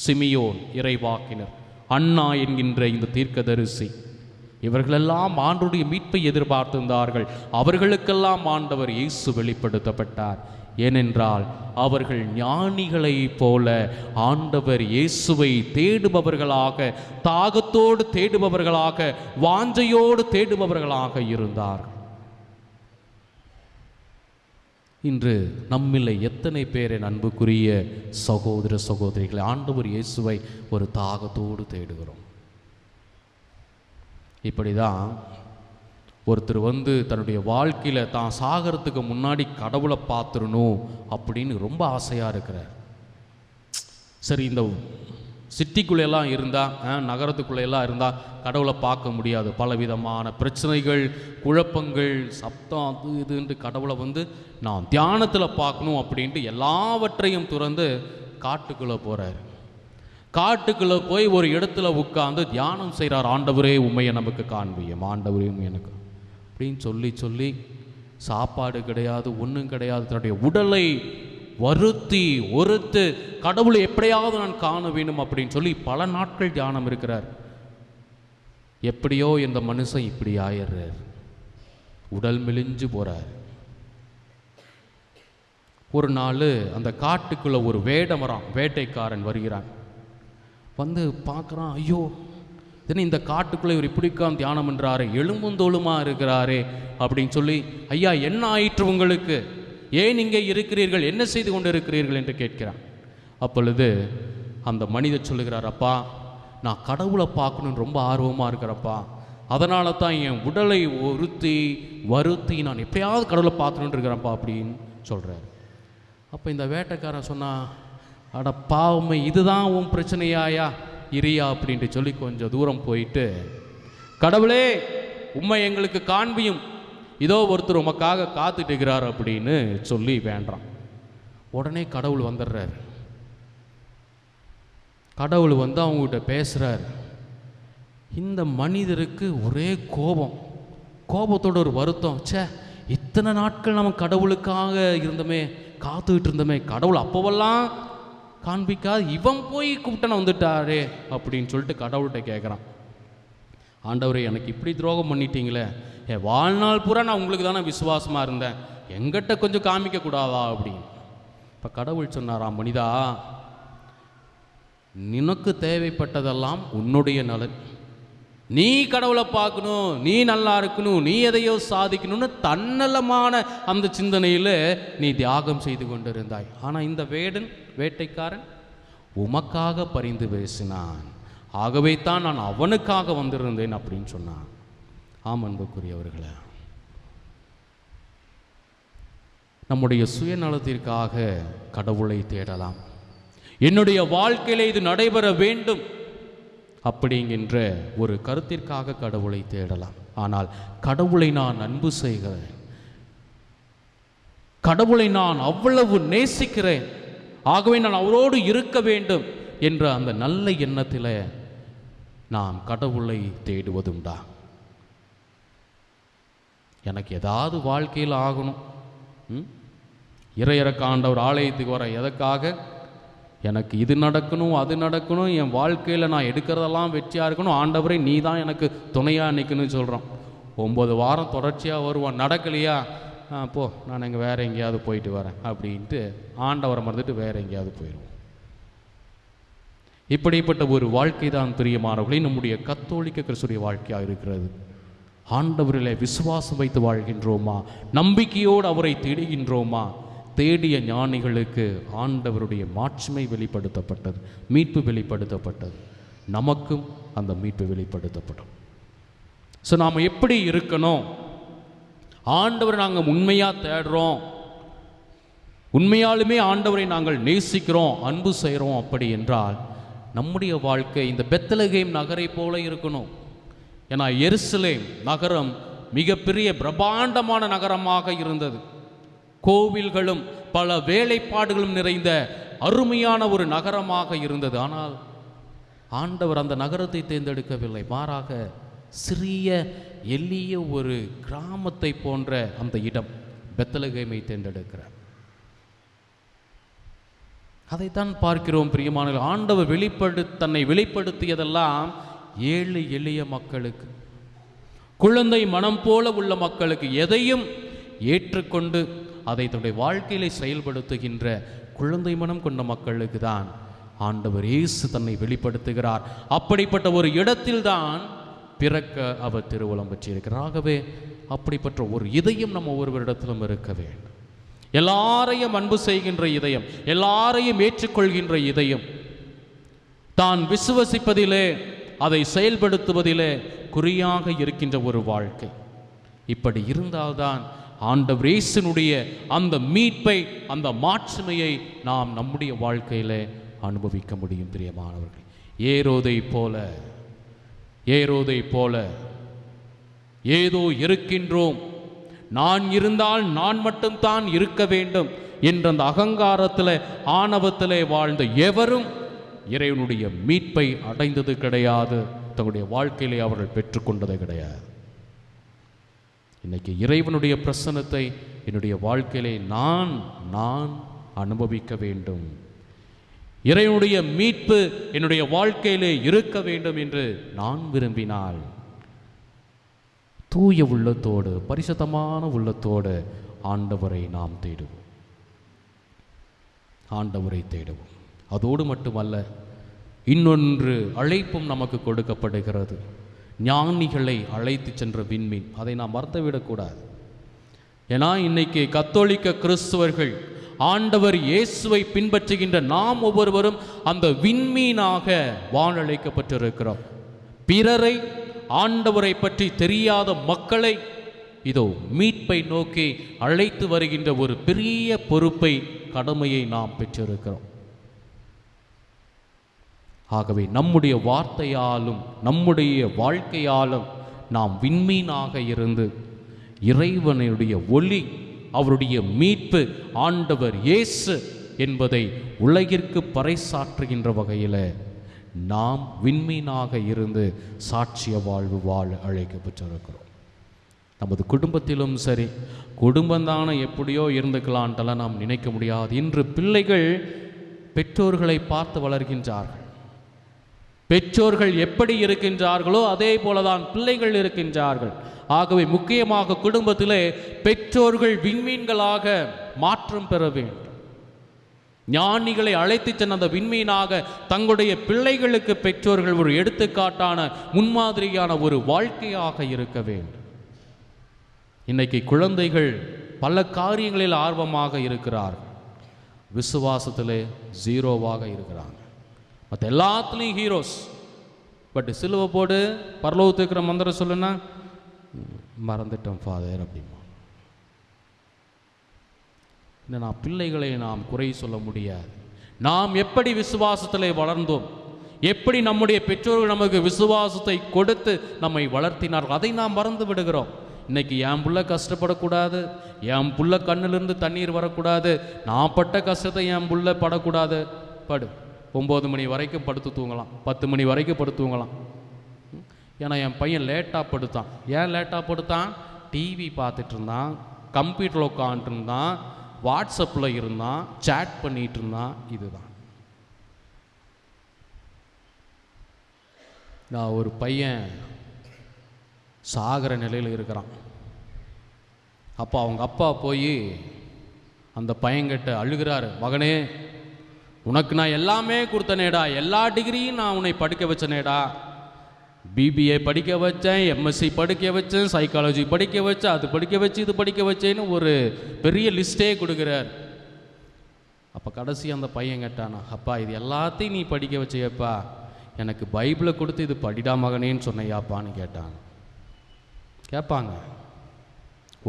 சிமியோன் இறைவாக்கினர், அண்ணா என்கின்ற இந்த தீர்க்கதரிசி, இவர்களெல்லாம் ஆண்டவருடைய மீட்பை எதிர்பார்த்திருந்தார்கள். அவர்களுக்கெல்லாம் ஆண்டவர் இயேசு வெளிப்படுத்தப்பட்டார். ஏனென்றால் அவர்கள் ஞானிகளைப் போல ஆண்டவர் இயேசுவை தேடுபவர்களாக, தாகத்தோடு தேடுபவர்களாக, வாஞ்சையோடு தேடுபவர்களாக இருந்தார். இன்று நம்மிலே எத்தனை பேரை அன்புக்குரிய சகோதர சகோதரிகளை ஆண்டவர் இயேசுவை ஒரு தாகத்தோடு தேடுகிறோம். இப்படிதான் ஒருத்தர் தன்னுடைய வாழ்க்கையில் தான் சாகிறதுக்கு முன்னாடி கடவுளை பார்த்துடணும் அப்படின்னு ரொம்ப ஆசையாக இருக்கிறார். சரி, இந்த சிட்டிக்குள்ளெல்லாம் இருந்தால், நகரத்துக்குள்ளெல்லாம் இருந்தால் கடவுளை பார்க்க முடியாது. பலவிதமான பிரச்சனைகள், குழப்பங்கள், சப்தம், அது இதுன்ட்டு கடவுளை நான் தியானத்தில் பார்க்கணும் அப்படின்ட்டு எல்லாவற்றையும் துறந்து காட்டுக்குள்ளே போகிறார். காட்டுக்குள்ளே போய் ஒரு இடத்துல உட்கார்ந்து தியானம் செய்கிறார். ஆண்டவரே உண்மையை நமக்கு காண்பியும், ஆண்டவரே எனக்கு அப்படின்னு சொல்லி சாப்பாடு கிடையாது, ஒன்றும் கிடையாது. தன்னுடைய உடலை ஒருத்து கடவுளை எப்படியாவது நான் காண வேண்டும் அப்படின்னு சொல்லி பல நாட்கள் தியானம் இருக்கிறார். எப்படியோ இந்த மனுஷன் இப்படி ஆயிடுறார், உடல் மெலிஞ்சு போறார். ஒரு நாள் அந்த காட்டுக்குள்ள ஒரு வேட்டைக்காரன் வருகிறான். பார்க்குறான், ஐயோ இந்த காட்டுக்குள்ளே இவர் இப்படிக்கான் தியானம் என்றாரே, எலும்புந்தோளுமா இருக்கிறாரே அப்படின்னு சொல்லி, ஐயா என்ன ஆயிற்று உங்களுக்கு, ஏன் இங்கே இருக்கிறீர்கள், என்ன செய்து கொண்டு இருக்கிறீர்கள் என்று கேட்கிறான். அப்பொழுது அந்த மனிதர் சொல்லுகிறார், அப்பா நான் கடவுளை பார்க்கணுன்னு ரொம்ப ஆர்வமாக இருக்கிறப்பா, அதனால தான் என் உடலை வருத்தி நான் எப்படியாவது கடவுளை பார்க்கணுன்னு இருக்கிறப்பா அப்படின்னு சொல்கிறார். அப்போ இந்த வேட்டைக்காரன் சொன்னா, அட பாவமே, இதுதான் உன் பிரச்சனையாயா, இரியா அப்படின்ட்டு சொல்லி கொஞ்சம் தூரம் போயிட்டு, கடவுளே உண்மை எங்களுக்கு காண்பியும், இதோ ஒருத்தர் உமக்காக காத்துட்டு இருக்கிறார் அப்படின்னு சொல்லி வேண்டாம். உடனே கடவுள் வந்துடுறார். கடவுள் அவங்ககிட்ட பேசுகிறார். இந்த மனிதருக்கு ஒரே கோபத்தோட ஒரு வருத்தம், இத்தனை நாட்கள் நம்ம கடவுளுக்காக இருந்தோமே, காத்துக்கிட்டு இருந்தோமே, கடவுள் அப்போவெல்லாம் காண்பிக்காது, இவன் போய் கூப்பிட்டன வந்துட்டாரே அப்படின்னு சொல்லிட்டு கடவுள்கிட்ட கேட்குறான். ஆண்டவரே எனக்கு இப்படி துரோகம் பண்ணிட்டீங்களே, வாழ்நாள் பூரா நான் உங்களுக்கு தானே விசுவாசமாக இருந்தேன், எங்கிட்ட கொஞ்சம் காமிக்க கூடாதா அப்படின்னு. இப்போ கடவுள் சொன்னாராம், மனிதா நினக்கு தேவைப்பட்டதெல்லாம் உன்னுடைய நலன், நீ கடவுளை பார்க்கணும், நீ நல்லா இருக்கணும், நீ எதையோ சாதிக்கணும்னு தன்னலமான அந்த சிந்தனையில் நீ தியாகம் செய்து கொண்டிருந்தாய். ஆனால் இந்த வேட்டைக்காரன் உமக்காக பரிந்து பேசினான், ஆகவே தான் நான் அவனுக்காக வந்திருந்தேன் அப்படின்னு சொன்னான். ஆம் அன்புக்குரியவர்களே, நம்முடைய சுயநலத்திற்காக கடவுளை தேடலாம். என்னுடைய வாழ்க்கையில் இது நடைபெற வேண்டும் அப்படிங்கின்ற ஒரு கருத்திற்காக கடவுளை தேடலாம். ஆனால் கடவுளை நான் அன்பு செய்கிறேன், கடவுளை நான் அவ்வளவு நேசிக்கிறேன், ஆகவே நான் அவரோடு இருக்க வேண்டும் என்ற அந்த நல்ல எண்ணத்தில் நாம் கடவுளை தேடுவதுண்டா? எனக்கு ஏதாவது வாழ்க்கையில் ஆகணும், இறையிறக்க ஆண்டவர் ஆலயத்துக்கு வர எதற்காக, எனக்கு இது நடக்கணும் அது நடக்கணும், என் வாழ்க்கையில் நான் எடுக்கிறதெல்லாம் வெற்றியாக இருக்கணும், ஆண்டவரை நீ தான் எனக்கு துணையாக நிற்கணும்னு சொல்கிறோம். 9 வாரம் தொடர்ச்சியாக வருவான், நடக்கலையா போ நான் எங்கே வேறு எங்கேயாவது போயிட்டு வரேன் அப்படின்ட்டு ஆண்டவரை மறந்துட்டு வேறு எங்கேயாவது போயிடுவோம். இப்படிப்பட்ட ஒரு வாழ்க்கை தான் பிரியமானவர்களே நம்முடைய கத்தோலிக்க கிறிஸ்துடைய வாழ்க்கையாக இருக்கிறது. ஆண்டவரிலே விசுவாசம் வைத்து வாழ்கின்றோமா, நம்பிக்கையோடு அவரை தேடுகின்றோமா? தேடிய ஞானிகளுக்கு ஆண்டவருடைய மாட்சிமை வெளிப்படுத்தப்பட்டது, மீட்பு வெளிப்படுத்தப்பட்டது, நமக்கும் அந்த மீட்பு வெளிப்படுத்தப்படும். ஸோ நாம் எப்படி இருக்கணும்? ஆண்டவரை நாங்கள் உண்மையாக தேடுறோம், உண்மையாலுமே ஆண்டவரை நாங்கள் நேசிக்கிறோம், அன்பு செய்கிறோம் அப்படி என்றால் நம்முடைய வாழ்க்கை இந்த பெத்லகேம் நகரை போல இருக்கணும். ஏன்னா எருசலேம் நகரம் மிகப்பெரிய பிரம்மாண்டமான நகரமாக இருந்தது. கோவில்களும் பல வேலைப்பாடுகளும் நிறைந்த அருமையான ஒரு நகரமாக இருந்தது. ஆனால் ஆண்டவர் அந்த நகரத்தை தேர்ந்தெடுக்கவில்லை. மாறாக சிறிய எளிய ஒரு கிராமத்தை போன்ற அந்த இடம் பெத்லகேமை தேர்ந்தெடுக்கிறார். அதைத்தான் பார்க்கிறோம் பிரியமானவர்களே. ஆண்டவர் தன்னை வெளிப்படுத்தியதெல்லாம் ஏழு எளிய மக்களுக்கு, குழந்தை மனம் போல உள்ள மக்களுக்கு, எதையும் ஏற்றுக்கொண்டு அதை தன்னுடைய வாழ்க்கையிலே செயல்படுத்துகின்ற குழந்தை மனம் கொண்ட மக்களுக்கு தான் ஆண்டவர் இயேசு தன்னை வெளிப்படுத்துகிறார். அப்படிப்பட்ட ஒரு இடத்தில்தான் பிறக்க அவர் திருவுளம் பெற்றிருக்கிறார். ஆகவே அப்படிப்பட்ட ஒரு இதயம் நம்ம ஒவ்வொருவரிடத்திலும் இருக்க வேண்டும். எல்லாரையும் அன்பு செய்கின்ற இதயம், எல்லாரையும் ஏற்றுக்கொள்கின்ற இதயம், தான் விசுவசிப்பதிலே அதை செயல்படுத்துவதிலே குறியாக இருக்கின்ற ஒரு வாழ்க்கை. இப்படி இருந்தால்தான் ஆண்டவர் இயேசுனுடைய அந்த மீட்பை, அந்த மாட்சிமையை நாம் நம்முடைய வாழ்க்கையிலே அனுபவிக்க முடியும். பிரியமானவர்கள், ஏரோதை போல ஏதோ இருக்கின்றோம், நான் இருந்தால் நான் மட்டும்தான் இருக்க வேண்டும் என்ற அந்த அகங்காரத்தில், ஆணவத்திலே வாழ்ந்த எவரும் இறைவனுடைய மீட்பை அடைந்தது கிடையாது. தங்களுடைய வாழ்க்கையிலே அவர்கள் பெற்றுக்கொண்டது கிடையாது. இன்னைக்கு இறைவனுடைய பிரசன்னத்தை என்னுடைய வாழ்க்கையிலே நான் அனுபவிக்க வேண்டும். இறைவனுடைய மீட்பு என்னுடைய வாழ்க்கையிலே இருக்க வேண்டும் என்று நான் விரும்பினால் தூய உள்ளத்தோடு, பரிசுத்தமான உள்ளத்தோடு ஆண்டவரை நாம் தேடுவோம். அதோடு மட்டுமல்ல, இன்னொன்று அழைப்பும் நமக்கு கொடுக்கப்படுகிறது. ஞானிகளை அழைத்து சென்ற விண்மீன், அதை நாம் மறந்துவிடக்கூடாது. ஏன்னா இன்னைக்கு கத்தோலிக்க கிறிஸ்துவர்கள் ஆண்டவர் இயேசுவை பின்பற்றுகின்ற நாம் ஒவ்வொருவரும் அந்த விண்மீனாக வாழழைக்கப்பட்டிருக்கிறோம். பிறரை, ஆண்டவரை பற்றி தெரியாத மக்களை இதோ மீட்பை நோக்கி அழைத்து வருகின்ற ஒரு பெரிய பொறுப்பை, கடமையை நாம் பெற்றிருக்கிறோம். ஆகவே நம்முடைய வார்த்தையாலும் நம்முடைய வாழ்க்கையாலும் நாம் விண்மீனாக இருந்து இறைவனுடைய ஒளி, அவருடைய மீட்பு ஆண்டவர் இயேசு என்பதை உலகிற்கு பறைசாற்றுகின்ற வகையில் நாம் விண்மீனாக இருந்து சாட்சிய வாழ்வு வாழ அழைக்கப்பட்டிருக்கிறோம். நமது குடும்பத்திலும் சரி, குடும்பந்தான எப்படியோ இருந்துக்கலான்ட்டெல்லாம் நாம் நினைக்க முடியாது. இன்று பிள்ளைகள் பெற்றோர்களை பார்த்து வளர்கின்றார்கள். பெற்றோர்கள் எப்படி இருக்கின்றார்களோ அதே போலதான் பிள்ளைகள் இருக்கின்றார்கள். ஆகவே முக்கியமாக குடும்பத்திலே பெற்றோர்கள் விண்மீன்களாக மாற்றம் பெற வேண்டும். ஞானிகளை அழைத்து சென்ற அந்த விண்மீனாக தங்களுடைய பிள்ளைகளுக்கு பெற்றோர்கள் ஒரு எடுத்துக்காட்டான, முன்மாதிரியான ஒரு வாழ்க்கையாக இருக்க வேண்டும். இன்னைக்கு குழந்தைகள் பல காரியங்களில் ஆர்வமாக இருக்கிறார்கள், விசுவாசத்திலே ஜீரோவாக இருக்கிறாங்க. மற்ற எல்லாத்துலேயும் ஹீரோஸ். பட் சிலுவை போடு, பரலோகத்துக்கு இருக்கிற மந்திரம் சொல்லுன்னா மறந்துட்டோம் ஃபாதர் அப்படிமா. நான் பிள்ளைகளை நாம் குறை சொல்ல முடியாது. நாம் எப்படி விசுவாசத்திலே வளர்ந்தோம், எப்படி நம்முடைய பெற்றோர்கள் நமக்கு விசுவாசத்தை கொடுத்து நம்மை வளர்த்தினார்கள், அதை நாம் மறந்து விடுகிறோம். இன்னைக்கு என் புள்ள கஷ்டப்படக்கூடாது, என் புள்ள கண்ணிலிருந்து தண்ணீர் வரக்கூடாது, நான் பட்ட கஷ்டத்தை என் புள்ள படக்கூடாது. படு, 9 மணி வரைக்கும் படுத்து தூங்கலாம், 10 மணி வரைக்கும் படுத்து தூங்கலாம். ஏன்னா என் பையன் லேட்டாக படுத்தான். ஏன் லேட்டாக படுத்தான்? டிவி பார்த்துட்டு இருந்தான், கம்ப்யூட்டரில் உட்காந்துருந்தான், வாட்ஸ்அப்பில் இருந்தான், சேட் பண்ணிகிட்டு இருந்தான். இதுதான். நான் ஒரு பையன் சாகிற நிலையில் இருக்கிறான். அப்போ அவங்க அப்பா போய் அந்த பையன்கிட்ட அழுகிறாரு, மகனே உனக்கு நான் எல்லாமே கொடுத்தனேடா, எல்லா டிகிரியும் நான் உன்னை படிக்க வச்சனேடா, பிபிஏ படிக்க வச்சேன், எம்எஸ்சி படிக்க வச்சேன், சைக்காலஜி படிக்க வச்சேன், அது படிக்க வச்சு இது படிக்க வச்சேன்னு ஒரு பெரிய லிஸ்ட்டே கொடுக்குறார். அப்போ கடைசி அந்த பையன் கேட்டானா, அப்பா இது எல்லாத்தையும் நீ படிக்க வச்சையப்பா, எனக்கு பைபிளை கொடுத்து இது படிடா மகனேன்னு சொன்னையாப்பான்னு கேட்டான். கேட்பாங்க.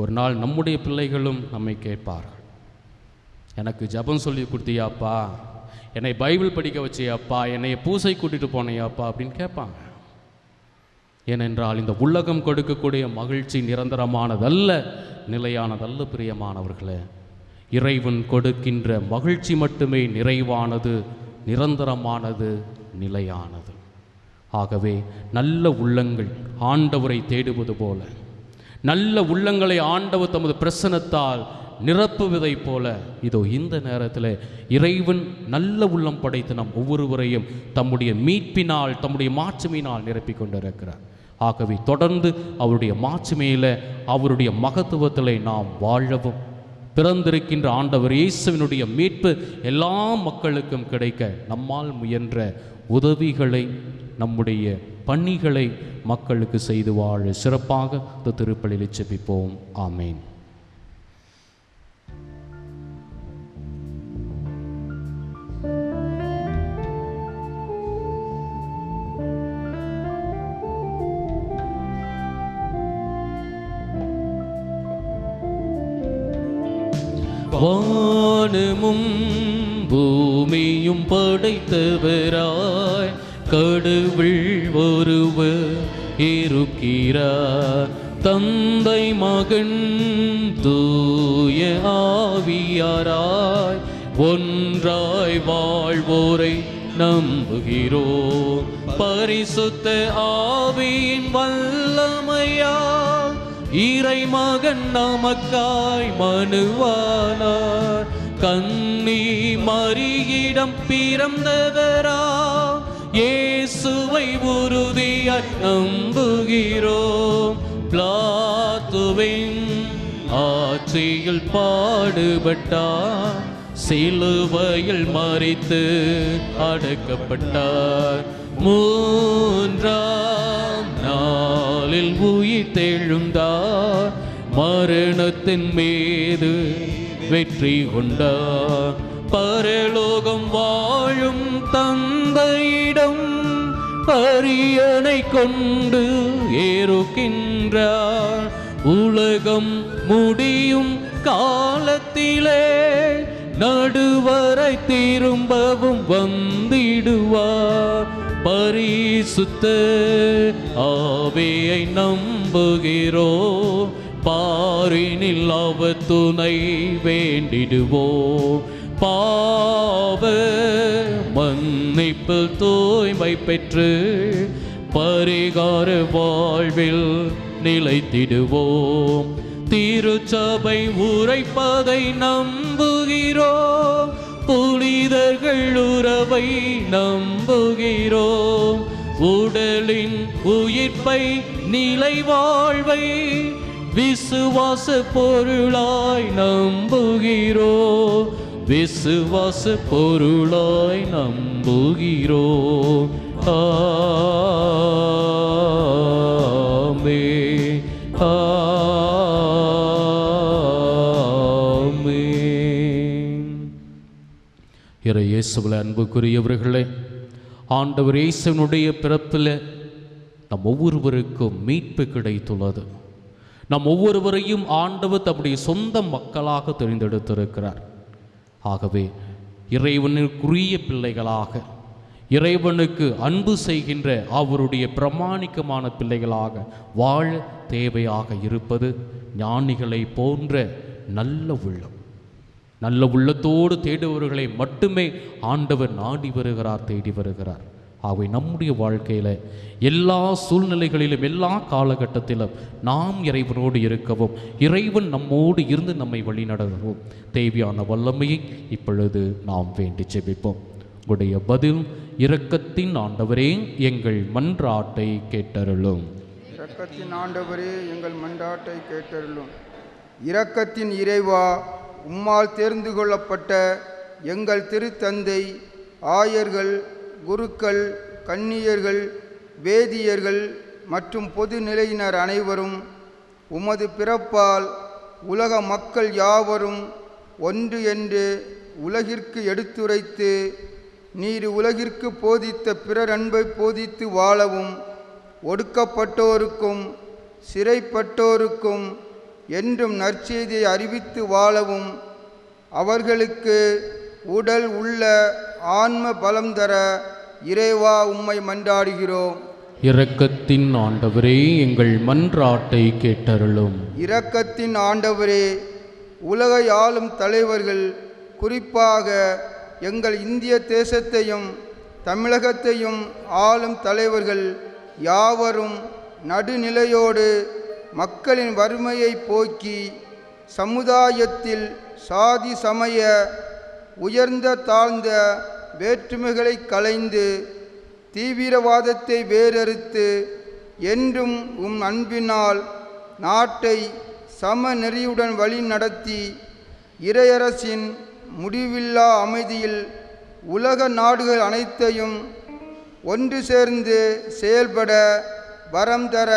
ஒரு நாள் நம்முடைய பிள்ளைகளும் நம்மை கேட்பார்கள். எனக்கு ஜெபம் சொல்லி கொடுத்தியாப்பா, என்னை பைபிள் படிக்க வச்சியாப்பா, என்னை பூசை கூட்டிகிட்டு போனையாப்பா அப்படின்னு கேட்பாங்க. ஏனென்றால் இந்த உலகம் கொடுக்கக்கூடிய மகிழ்ச்சி நிரந்தரமானதல்ல, நிலையானதல்ல. பிரியமானவர்களே, இறைவன் கொடுக்கின்ற மகிழ்ச்சி மட்டுமே நிறைவானது, நிரந்தரமானது, நிலையானது. ஆகவே நல்ல உள்ளங்கள் ஆண்டவரை தேடுவது போல, நல்ல உள்ளங்களை ஆண்டவர் தமது பிரசன்னத்தால் நிரப்புவதைப் போல, இதோ இந்த நேரத்தில் இறைவன் நல்ல உள்ளம் படைத்து நம் ஒவ்வொருவரையும் தம்முடைய மீட்பினால், தம்முடைய மாட்சிமையினால் நிரப்பிக் கொண்டிருக்கிறார். ஆகவே தொடர்ந்து அவருடைய மாட்சிமையில், அவருடைய மகத்துவத்தில் நாம் வாழவும், பிறந்திருக்கின்ற ஆண்டவர் இயேசுவினுடைய மீட்பு எல்லா மக்களுக்கும் கிடைக்க நம்மால் முயன்ற உதவிகளை, நம்முடைய பணிகளை மக்களுக்கு செய்து வாழ சிறப்பாக இந்த திருப்பலியில் ஜெபிப்போம். ஆமேன். வானமும் பூமியும் படைத்தவராய் கடவுள் ஒருவர் இருக்கிறார். தந்தை மகன் தூய ஆவியாராய் ஒன்றாய் வாழ்வோரை நம்புகிறோம். பரிசுத்த ஆவியின் வல்லமையால் இறைமகன் நமக்காய் மனுவானார். கன்னி மரியிடம் பிறந்தவரா இயேசுவை உறுதியாய் நம்புகிறோம். பிலாத்துவின் ஆட்சியில் பாடுபட்டார், சிலுவையில் மரித்து அடக்கப்பட்டார். மூன்றாம் நாளில் உயிர்த்தெழுந்தார், மரணத்தின் மீது வெற்றி கொண்டார். பரலோகம் வாழும் தந்தையிடம் அரியணை கொண்டு ஏறுகின்றார். உலகம் முடியும் காலத்திலே நடுவரை திரும்பவும் வந்திடுவார். பரிசுத்த ஆவியை நம்புகிறோம், பாரினில் அவர் துணை வேண்டிடுவோம். பாவ மன்னிப்பு தூய்மை பெற்று பரிகார வாழ்வில் நிலைத்திடுவோம். திருச்சபை உரைப்பதை நம்புகிறோம், புனிதர்கள் உறவை நம்புகிறோம். உடலின் உயிர்ப்பை நிலை வாழ்வை விசுவாச பொருளாய் நம்புகிறோம், விசுவாச பொருளாய் நம்புகிறோம். ஆமென், ஆமென். இறை இயேசுவில் அன்புக்குரியவர்களே, ஆண்டவர் இயேசுவினுடைய பிறப்பில் நம் ஒவ்வொருவருக்கும் மீட்பு கிடைத்துள்ளது. நம் ஒவ்வொருவரையும் ஆண்டவர் தம்முடைய சொந்த மக்களாக தெரிந்தெடுத்திருக்கிறார். ஆகவே இறைவனுக்குரிய பிள்ளைகளாக, இறைவனுக்கு அன்பு செய்கின்ற அவருடைய பிரமாணிக்கமான பிள்ளைகளாக வாழ தேவையாக இருப்பது ஞானிகளை போன்ற நல்ல உள்ளம். நல்ல உள்ளத்தோடு தேடுபவர்களை மட்டுமே ஆண்டவர் நாடி வருகிறார், தேடி வருகிறார். ஆகவே நம்முடைய வாழ்க்கையில் எல்லா சூழ்நிலைகளிலும், எல்லா காலகட்டத்திலும் நாம் இறைவனோடு இருக்கவும், இறைவன் நம்மோடு இருந்து நம்மை வழிநடத்தவும் தேவையான வல்லமையை இப்பொழுது நாம் வேண்டி ஜெபிப்போம். உங்களுடைய பதில்: இரக்கத்தின் ஆண்டவரே எங்கள் மன்றாட்டை கேட்டருளும். இரக்கத்தின் ஆண்டவரே எங்கள் மன்றாட்டை கேட்டருளும். இரக்கத்தின் இறைவா, உம்மால் தேர்ந்து கொள்ளப்பட்ட எங்கள் திருத்தந்தை, ஆயர்கள், குருக்கள், கன்னியர்கள், வேதியர்கள் மற்றும் பொது நிலையினர் அனைவரும் உமது பிறப்பால் உலக மக்கள் யாவரும் ஒன்று என்று உலகிற்கு எடுத்துரைத்து நீர் உலகிற்கு போதித்த பிறர் அன்பை போதித்து வாழவும், ஒடுக்கப்பட்டோருக்கும் சிறைப்பட்டோருக்கும் என்றும் நற்செய்தியை அறிவித்து வாழவும் அவர்களுக்கு உடல் உள்ள ஆன்ம பலம் தர இறைவா உம்மை மன்றாடுகிறோம். இரக்கத்தின் ஆண்டவரே, எங்கள் மன்றாட்டை கேட்டருளும். இரக்கத்தின் ஆண்டவரே, உலகை ஆளும் தலைவர்கள், குறிப்பாக எங்கள் இந்திய தேசத்தையும் தமிழகத்தையும் ஆளும் தலைவர்கள் யாவரும் நடுநிலையோடு மக்களின் வறுமையை போக்கி சமுதாயத்தில் சாதி சமய உயர்ந்த தாழ்ந்த வேற்றுமைகளை களைந்து தீவிரவாதத்தை வேறறுத்து என்றும் உம் அன்பினால் நாட்டை சமநெறியுடன் வழி நடத்தி இறையரசின் முடிவில்லா அமைதியில் உலக நாடுகள் அனைத்தையும் ஒன்று சேர்ந்து செயல்பட வரம் தர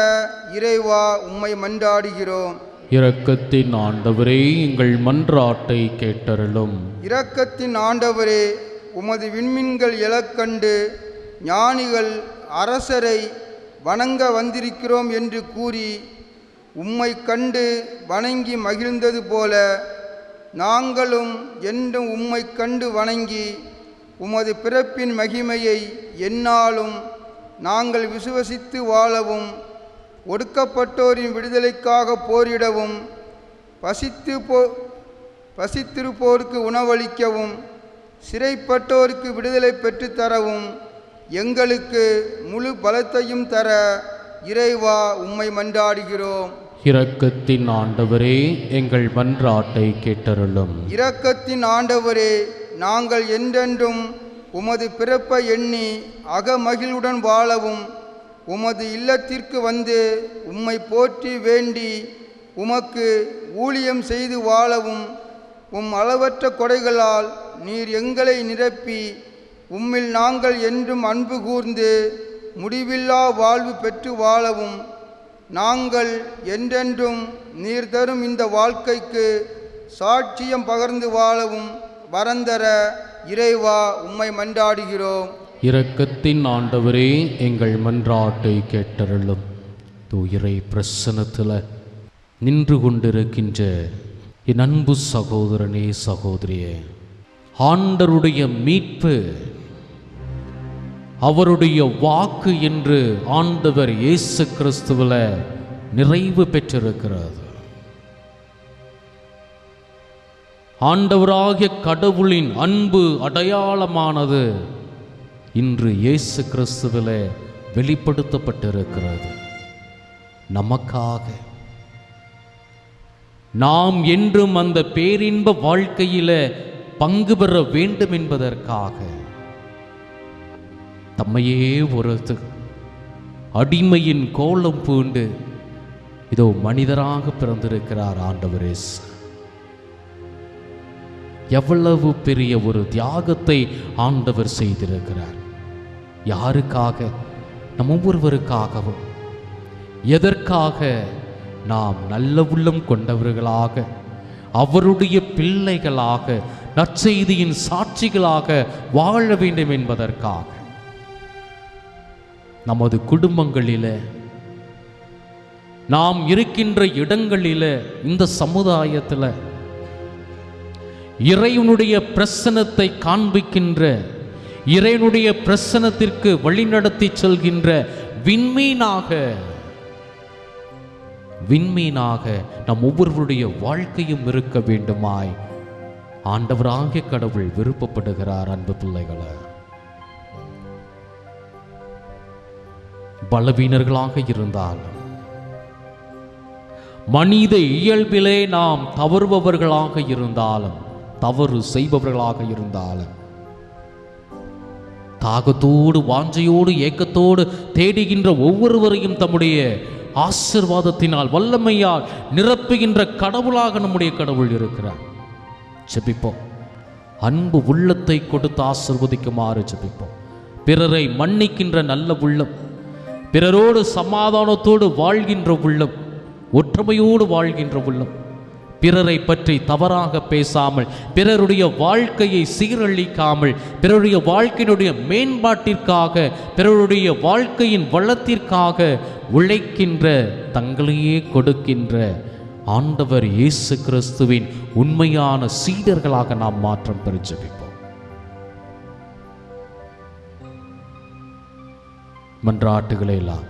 இறைவா உம்மை மன்றாடுகிறோம். இரக்கத்தின் ஆண்டவரே, எங்கள் மன்றாட்டை கேட்டருளும். இரக்கத்தின் ஆண்டவரே, உமது விண்மீன்கள் எழக்கண்டு ஞானிகள் அரசரை வணங்க வந்திருக்கிறோம் என்று கூறி உம்மை கண்டு வணங்கி மகிழ்ந்தது போல நாங்களும் என்றும் உம்மை கண்டு வணங்கி உமது பிறப்பின் மகிமையை எந்நாளும் நாங்கள் விசுவசித்து வாழவும், ஒடுக்கப்பட்டோரின் விடுதலைக்காக போரிடவும், பசித்திருப்போருக்கு உணவளிக்கவும், சிறைப்பட்டோருக்கு விடுதலை பெற்றுத்தரவும் எங்களுக்கு முழு பலத்தையும் தர இறைவா உம்மை மன்றாடுகிறோம். இரக்கத்தின் ஆண்டவரே, எங்கள் மன்றாட்டை கேட்டருளும். இரக்கத்தின் ஆண்டவரே, நாங்கள் என்றென்றும் உமது பிறப்பை எண்ணி அகமகிழ்வுடன் வாழவும், உமது இல்லத்திற்கு வந்து உம்மை போற்றி வேண்டி உமக்கு ஊழியம் செய்து வாழவும், உம் அளவற்ற கொடைகளால் நீர் எங்களை நிரப்பி உம்மில் நாங்கள் என்றும் அன்பு கூர்ந்து முடிவில்லா வாழ்வு பெற்று வாழவும், நாங்கள் என்றென்றும் நீர் தரும் இந்த வாழ்க்கைக்கு சாட்சியம் பகர்ந்து வாழவும் வரந்தர இறைவா உம்மை மன்றாடுகிறோம். இரக்கத்தின் ஆண்டவரே, எங்கள் மன்றாட்டை கேட்டருளும். தூயிரை பிரசன்னத்தில் நின்று கொண்டிருக்கின்ற என் அன்பு சகோதரனே சகோதரியே, ஆண்டருடைய மீட்பு அவருடைய வாக்கு என்று ஆண்டவர் இயேசு கிறிஸ்துவில் நிறைவு பெற்றிருக்கிறது. ஆண்டவராகிய கடவுளின் அன்பு அடையாளமானது இன்று இயேசு கிறிஸ்துவில் வெளிப்படுத்தப்பட்டிருக்கிறது. நமக்காக நாம் என்றும் அந்த பேரின்ப வாழ்க்கையில பங்கு பெற வேண்டும் என்பதற்காக தம்மையே ஒருத்து அடிமையின் கோலம் பூண்டு இதோ மனிதராக பிறந்திருக்கிறார் ஆண்டவர் இயேசு. எவ்வளவு பெரிய ஒரு தியாகத்தை ஆண்டவர் செய்திருக்கிறார். யாருக்காக? நம் ஒவ்வொருவருக்காகவும். எதற்காக? நாம் நல்ல உள்ளம் கொண்டவர்களாக, அவருடைய பிள்ளைகளாக, நற்செய்தியின் சாட்சிகளாக வாழ வேண்டும் என்பதற்காக. நமது குடும்பங்களில், நாம் இருக்கின்ற இடங்களில், இந்த சமுதாயத்தில் இறைவனுடைய பிரசன்னத்தை காண்பிக்கின்ற, இறைவனுடைய பிரசன்னத்திற்கு வழிநடத்தி செல்கின்ற விண்மீனாக நம் ஒவ்வொருவருடைய வாழ்க்கையும் இருக்க வேண்டுமாய் ஆண்டவராகிய கடவுள் விருப்பப்படுகிறார். அன்பு பிள்ளைகளை, பலவீனர்களாக இருந்தாலும், மனித இயல்பிலே நாம் தவறுபவர்களாக இருந்தாலும், தவறு செய்பவர்களாக இருந்தாலும், தாகத்தோடு வாஞ்சையோடு ஏக்கத்தோடு தேடுகின்ற ஒவ்வொருவரையும் தம்முடைய ஆசீர்வாதத்தினால் வல்லமையால் நிரப்புகின்ற கடவுளாக நம்முடைய கடவுள் இருக்கிறார். ஜெபிப்போம். அன்பு உள்ளத்தை கொடுத்து ஆசீர்வதிக்குமாறு ஜெபிப்போம். பிறரை மன்னிக்கின்ற நல்ல உள்ளம், பிறரோடு சமாதானத்தோடு வாழ்கின்ற உள்ளம், ஒற்றுமையோடு வாழ்கின்ற உள்ளம், பிறரை பற்றி தவறாக பேசாமல், பிறருடைய வாழ்க்கையை சீரழிக்காமல், பிறருடைய வாழ்க்கையினுடைய மேம்பாட்டிற்காக, பிறருடைய வாழ்க்கையின் வளத்திற்காக உழைக்கின்ற, தங்களையே கொடுக்கின்ற ஆண்டவர் இயேசு கிறிஸ்துவின் உண்மையான சீடர்களாக நாம் மாற்றம் பெற ஜெபிப்போம். மன்றாட்டுகளை எல்லாம்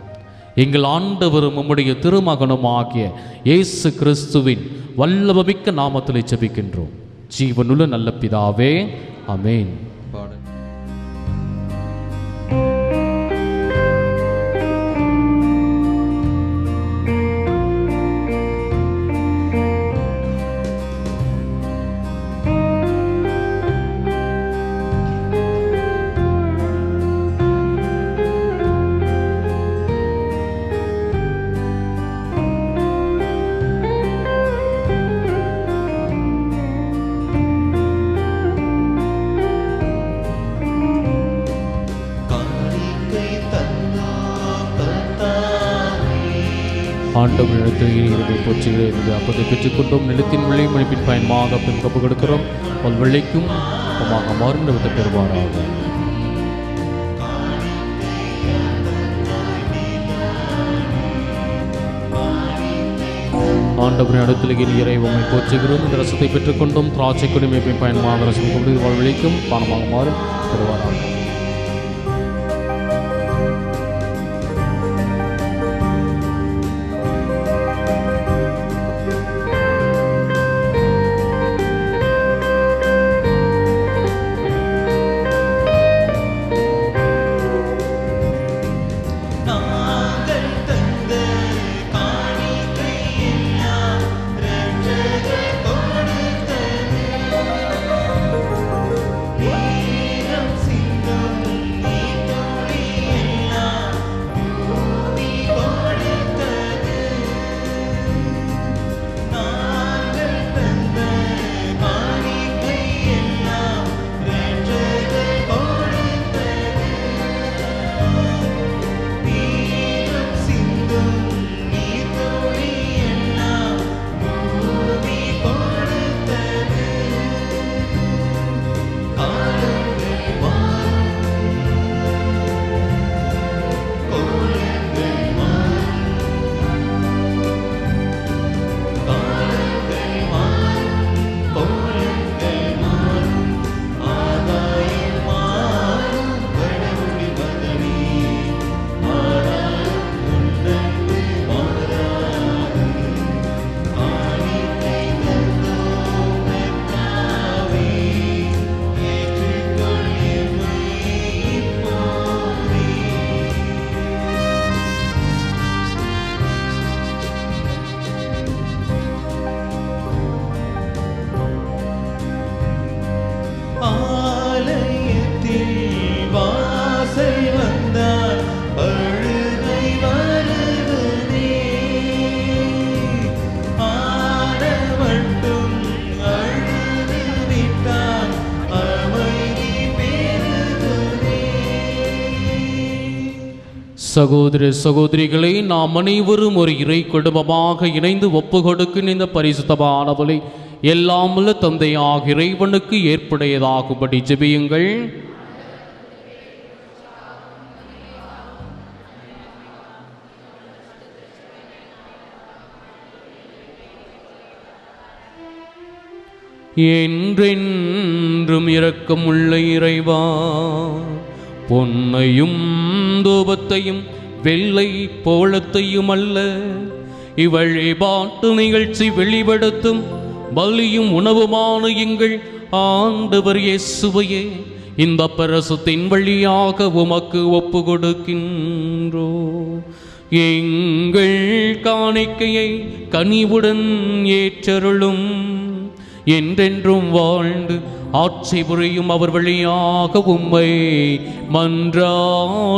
எங்கள் ஆண்டவரும் உம்முடைய திருமகனும் ஆகிய இயேசு கிறிஸ்துவின் வல்லமைமிக்க நாமத்திலே ஜெபிக்கின்றோம். ஜீவனுள்ள நல்ல பிதாவே, ஆமென். ஆண்டவரிடத்தில் இனிதை போற்றுகிறது. அப்போதை பெற்றுக்கொண்டோம். நிலத்தின் விளையும் மணிப்பின் பயன்மாக பின் கப்பு கொடுக்கிறோம். பல் வெள்ளைக்கும் மாறும் விட்டு பெறுவாராக. ஆண்டவரின் இடத்தில் இறை உண்மை போற்றுகிறோம். இந்த ரசத்தை பெற்றுக்கொண்டோம். திராட்சை குடிமைப்பின் பயன்மாக ரசம் கொண்டு வாழ்வழிக்கும் பானமாக மாறும் பெறுவாராக. சகோதர சகோதரிகளை நாம் அனைவரும் ஒரு இறை குடும்பமாக இணைந்து ஒப்பு கொடுக்கும் இந்த பரிசுத்தமான பலி எல்லாம் உள்ள தந்தையாக இறைவனுக்கு ஏற்புடையதாகும்படி ஜெபியுங்கள். என்றென்றும் இரக்கமுள்ள இறைவா, பொன்னையும் தூபத்தையும் வெள்ளை போலத்தையும் அல்ல, இவ்வழிபாட்டு நிகழ்ச்சி வெளிப்படுத்தும் பலியும் உணவுமான எங்கள் ஆண்டவர் இயேசுவையே இந்த பிரசத்தின் வழியாக உமக்கு ஒப்பு கொடுக்கின்றோ. எங்கள் காணிக்கையை கனிவுடன் ஏற்றருளும். என்றென்றும் வாழ்ந்து ஆட்சி புரியும் அவர் வழியாக உம்மை மன்றாடுகிறோ.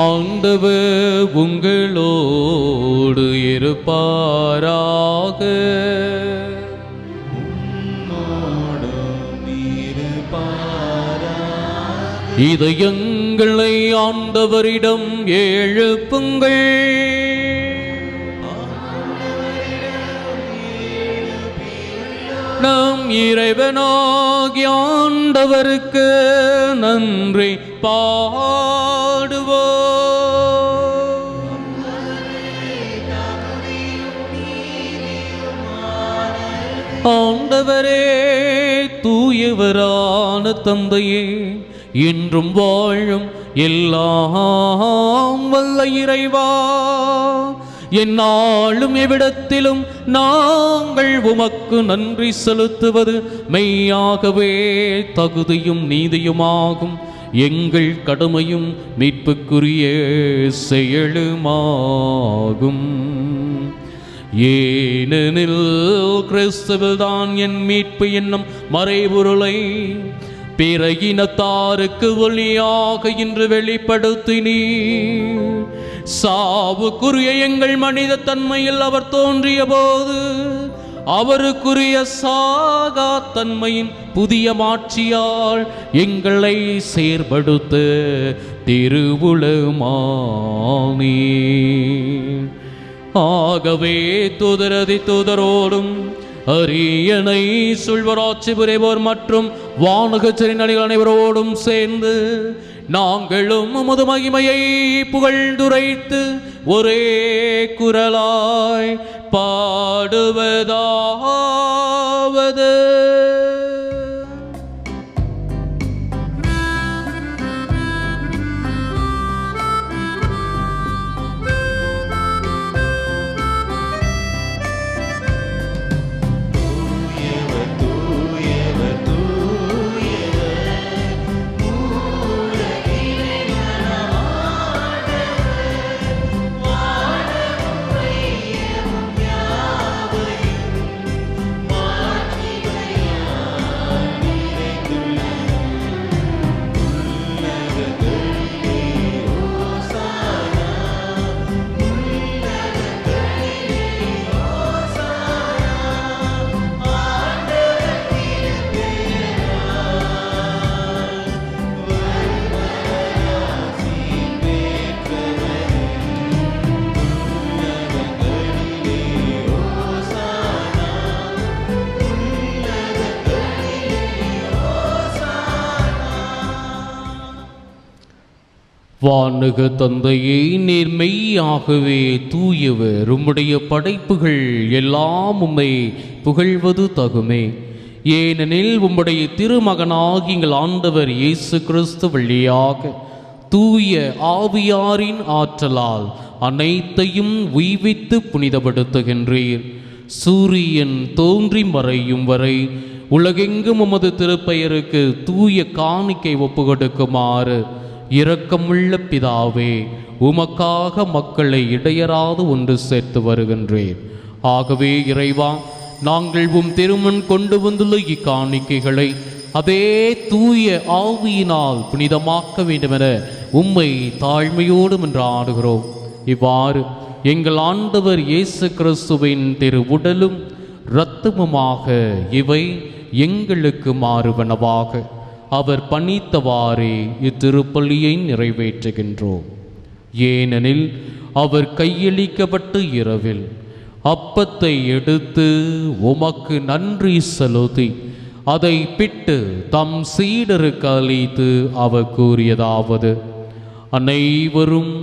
ஆண்டவர் உங்களோடு இருப்பாராக. இதயங்களை ஆண்டவரிடம் எழுப்புங்கள். நம் இறைவனாகிய ஆண்டவருக்கு நன்றி பாடுவோம். ஆண்டவரே, தூயவரான தந்தையே, இன்றும் வாழும் எல்லாம் வல்ல இறைவா, எந்நாளும் எவ்விடத்திலும் நாங்கள் உமக்கு நன்றி செலுத்துவது மெய்யாகவே தகுதியும் நீதியுமாகும். எங்கள் கடமையும் மீட்புக்குரிய செயலுமாகும். ஏனெனில் கிறிஸ்துவில் தான் என் மீட்பு என்னும் மறைபொருளை பிற இனத்தாருக்கு ஒளியாக இன்று வெளிப்படுத்தினீர். சாவுக்குரிய எங்கள் மனித தன்மையில் அவர் தோன்றிய போது அவருக்குரிய சாகா தன்மையின் புதிய மாட்சியால் எங்களை செயற்படுத்த திருவுளமானீர். ஆகவே தூதரதி தூதரோடும் அரியணை சொல்வராட்சி புரிவோர் மற்றும் வானகச்சரின் அணிகள் அனைவரோடும் சேர்ந்து நாங்களும் உமது மகிமையை புகழ்ந்துரைத்து ஒரே குரலாய் பாடுவதாவது: வானுக தந்தையே, நீர் மெய்யாகவே தூயவர். உம்முடைய படைப்புகள் எல்லாம் உம்மை புகழ்வது தகுமே. ஏனெனில் உம்முடைய திருமகனாகி எங்கள் ஆண்டவர் இயேசு கிறிஸ்து வழியாக தூய ஆவியாரின் ஆற்றலால் அனைத்தையும் உய்வித்து புனிதப்படுத்துகின்றீர். சூரியன் தோன்றி மறையும் வரை உலகெங்கும் உமது திருப்பெயருக்கு தூய காணிக்கை ஒப்புக்கொடுக்குமாறு இரக்கமுள்ள பிதாவே, உமக்காக மக்களை இடையராது ஒன்று சேர்த்து வருகின்றேன். ஆகவே இறைவா, நாங்கள் உம் திருமண் கொண்டு வந்துள்ள இக்காணிக்கைகளை அதே தூய ஆவியினால் புனிதமாக்க வேண்டுமென உம்மை தாழ்மையோடு மன்றாடுகிறோம். இவ்வாறு எங்கள் ஆண்டவர் இயேசு கிறிஸ்துவின் திரு உடலும் இரத்தமுமாக இவை எங்களுக்கு மாறுவனவாக அவர் பணித்தவாறே இத்திருப்பலியை நிறைவேற்றுகின்றோம். ஏனெனில் அவர் கையளிக்கப்பட்ட இரவில் அப்பத்தை எடுத்து உமக்கு நன்றி செலுத்தி அதை பிட்டு தம் சீடருக்கு அளித்து அவர் கூறியதாவது: அனைவரும்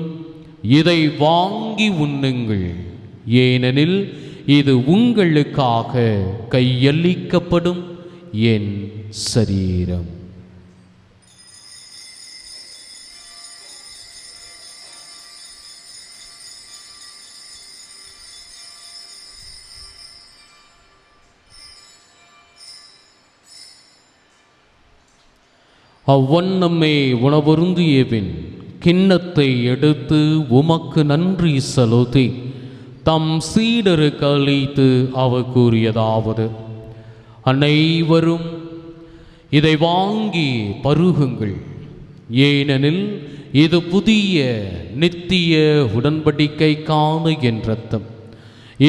இதை வாங்கி உண்ணுங்கள், ஏனெனில் இது உங்களுக்காக கையளிக்கப்படும் என் சரீரம். அவ்வண்ணமே உணவருந்தியபின் கிண்ணத்தை எடுத்து உமக்கு நன்றி செலுத்தி தம் சீடருக்கு அளித்து அவர் கூறியதாவது: அனைவரும் இதை வாங்கி பருகுங்கள், ஏனெனில் இது புதிய நித்திய உடன்படிக்கைக்கான என் இரத்தம்.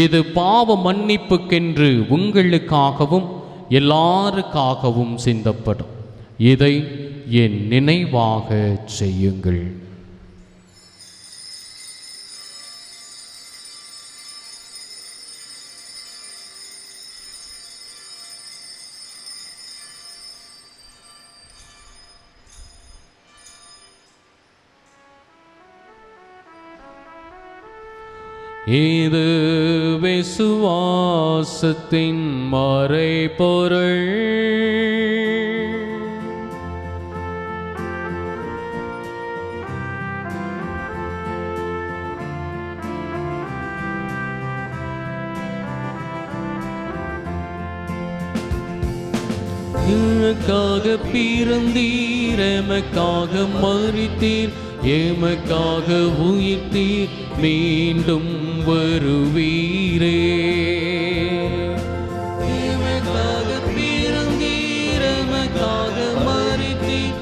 இது பாவ மன்னிப்புக்கென்று உங்களுக்காகவும் எல்லாருக்காகவும் சிந்தப்படும். இதை என் நினைவாக செய்யுங்கள். இது விசுவாசத்தின் மறைபொருள். எமக்காக பிறந்தீர், எமக்காக மரித்தீர், எமக்காக உயிர்த்தீர், மீண்டும் வருவீரே. எமக்காக பிறந்தீர், எமக்காக மரித்தீர்,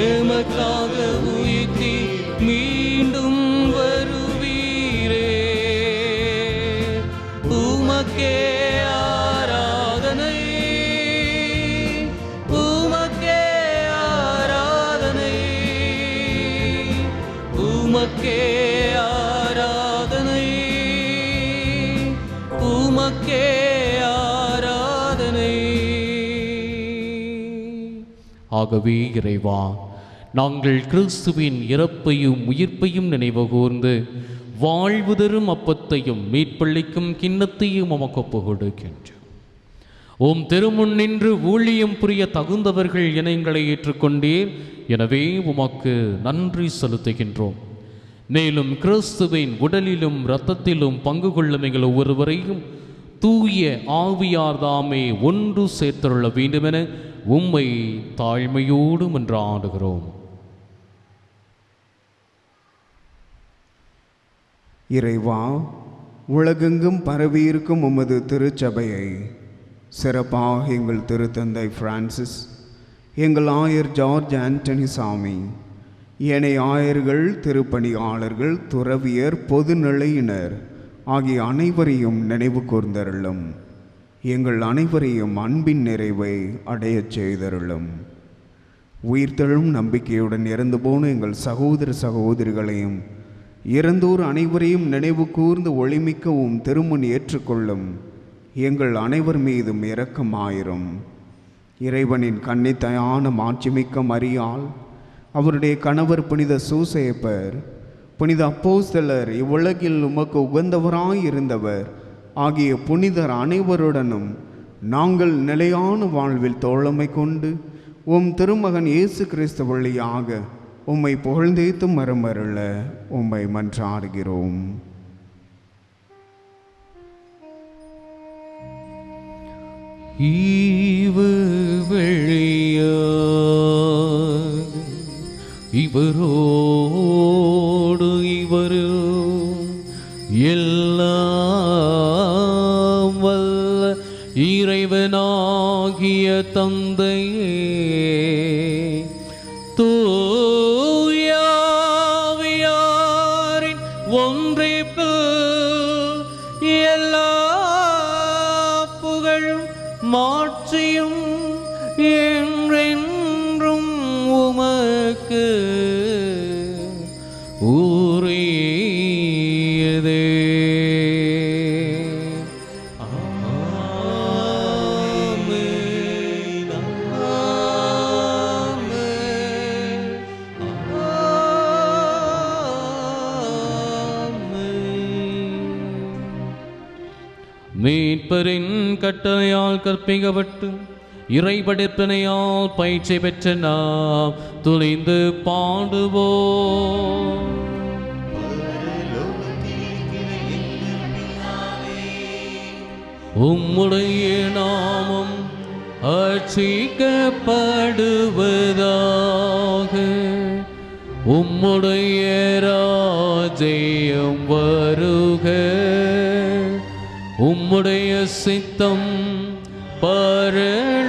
எமக்காக உயிர்த்தீர், மீண்டும் வருவீரே. உமக்கே ஆராதனை, உமக்கே ஆராதனை, உமக்கே ஆராதனை, உமக்கே ஆராதனை. ஆகவே இறைவா, நாங்கள் கிறிஸ்துவின் இறப்பையும் உயிர்ப்பையும் நினைவு கூர்ந்து வாழ்வு தரும் அப்பத்தையும் மீட்பளிக்கும் கிண்ணத்தையும் உமக்கு ஒப்புக் கொடுக்கின்றோம். உம் திருமுன் நின்று ஊழியம் புரிய தகுந்தவர்கள் என எங்களை ஏற்றுக்கொண்டீர். எனவே உமக்கு நன்றி செலுத்துகின்றோம். மேலும் கிறிஸ்துவின் உடலிலும் இரத்தத்திலும் பங்கு கொள்ளும் எங்கள் ஒவ்வொருவரையும் தூய ஆவியார் தாமே ஒன்று சேர்த்துள்ள வேண்டுமென உம்மை தாழ்மையோடு மன்றாடுகிறோம். இறைவா, உலகெங்கும் பரவியிருக்கும் உமது திருச்சபையை சிறப்பாக எங்கள் திருத்தந்தை பிரான்சிஸ், எங்கள் ஆயர் ஜார்ஜ் ஆண்டனி சாமி, ஏனைய ஆயர்கள், திருப்பணியாளர்கள், துறவியர், பொதுநிலையினர் ஆகிய அனைவரையும் நினைவு கூர்ந்தருளும். எங்கள் அனைவரையும் அன்பின் நிறைவை அடையச் செய்தருளும். உயிர்த்தெழும் நம்பிக்கையுடன் இறந்து போன எங்கள் சகோதர சகோதரிகளையும் இறந்தோர் அனைவரையும் நினைவு கூர்ந்து ஒளிமிக்க உம் திருமுன் ஏற்றுக்கொள்ளும். எங்கள் அனைவர் மீதும் இரக்கமாயிரும். இறைவனின் கன்னித்தாயான மாட்சிமிக்க மரியாள், அவருடைய கணவர் புனித சூசேப்பர், புனித அப்போஸ்தலர், இவ்வுலகில் உமக்கு உகந்தவராயிருந்தவர் ஆகிய புனிதர் அனைவருடனும் நாங்கள் நிலையான வாழ்வில் தோழமை கொண்டு உம் திருமகன் இயேசு கிறிஸ்து வழியாக உம்மை புகழ்ந்தேத்து மரமருள உம்மை மன்றாடுகிறோம். ஈவு வெளியா இவரோடு இவரு எல்லாம் வல்ல இறைவனாகிய தந்தையே, தூயாவியாரின் ஒன்றிப்பு எல்லா புகழும் மாட்சியும் என்றென்றும் உமக்கு உரியதே. ஆமென், ஆமென், ஆமென். மீட்பரின் கட்டளையால் கற்பிக்கப்பட்டு இறைபடைப்பினையால் பயிற்சி பெற்ற நாம் துணிந்து பாடுவோம். உம்முடைய நாமம் அர்ச்சிக்கப்படுவதாக, உம்முடைய ராஜ்யம் வருக, உம்முடைய சித்தம் பரலோகத்தில்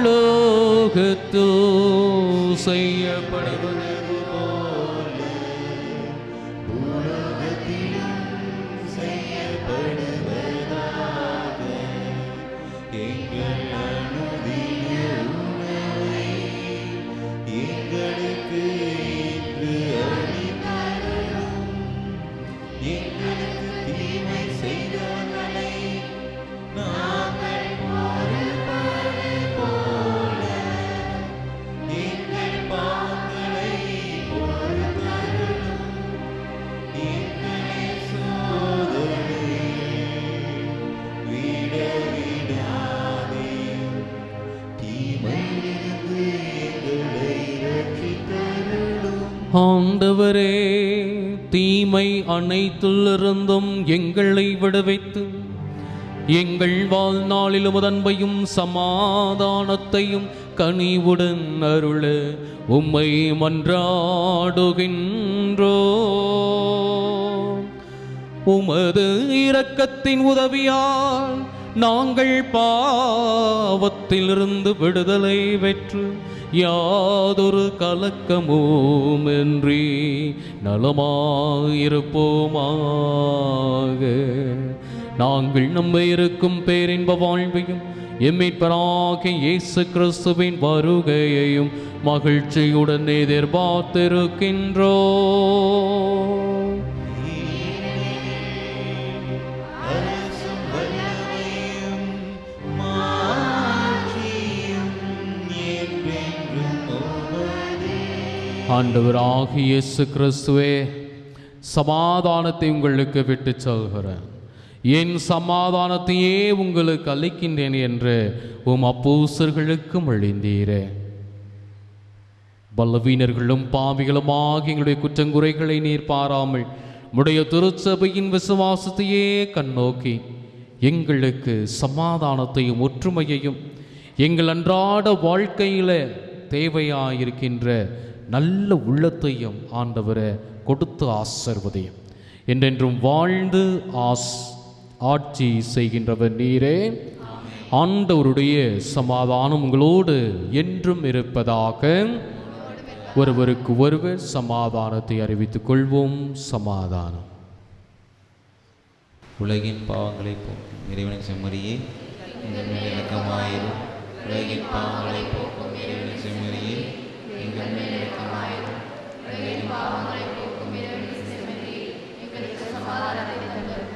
செய்யப்படுவது போல எங்கள் அனுதின உணவை எங்களுக்கு இன்று அளித்தருளும். எங்களுக்கு தீமை செய்தவர்களை நாங்கள் பொறுப்பது போல எங்கள் பாவங்களை ஆண்டவரே, தீமை அனைத்திலிருந்தும் எங்களை விடுவித்து எங்கள் வாழ்நாளில் உமதன்பையும் சமாதானத்தையும் கனிவுடன் அருள உம்மை மன்றாடுகின்றோ. உமது இரக்கத்தின் உதவியால் நாங்கள் பாவத்திலிருந்து விடுதலை பெற்று யாதொரு கலக்கமுமின்றி நலமாயிருப்போமாக. நாங்கள் நம்ப இருக்கும் பேரின்ப வாழ்வையும் எம்மிட்பராகிய இயேசு கிறிஸ்துவின் வருகையையும் மகிழ்ச்சியுடன் எதிர்பார்த்திருக்கின்றோம். அரசும் வல்லமையும் மாட்சியும் என்றென்றும் உமதே. ஆண்டவராகிய இயேசு கிறிஸ்துவே, சமாதானத்தை உங்களுக்கு விட்டு சொல்கிறேன், என் சமாதானத்தையே உங்களுக்கு அளிக்கின்றேன் என்று உம் அப்போஸ்தலர்களுக்கு மொழிந்தீரே. பலவீனர்களும் பாவிகளுமாக எங்களுடைய குற்றங்குறைகளை நீர் பாராமல் உம்முடைய திருச்சபையின் விசுவாசத்தையே கண்ணோக்கி எங்களுக்கு சமாதானத்தையும் ஒற்றுமையையும் எங்கள் அன்றாட வாழ்க்கையில் தேவையாயிருக்கின்ற நல்ல உள்ளத்தையும் ஆண்டவரை கொடுத்து ஆசீர்வதியும். என்றென்றும் வாழ்ந்து ஆட்சி செய்கின்றவர் நீரே. ஆண்டவருடைய சமாதானம் உங்களோடு என்றும் இருப்பதாக. ஒருவருக்கு ஒருவர் சமாதானத்தை அறிவித்துக் கொள்வோம். சமாதானம். உலகின் பாவங்களை போக்கும் இறைவனின் செம்மறியே, எங்கள் மேல் இரக்கமாயிரும். உலகின் பாவங்களை போக்கும் இறைவனின் செம்மறியே, எங்கள் மேல் இரக்கமாயிரும். உலகின் பாவங்களை போக்கும் இறைவனின் செம்மறியே, எங்களுக்கு சமாதானத்தை தந்தருளும்.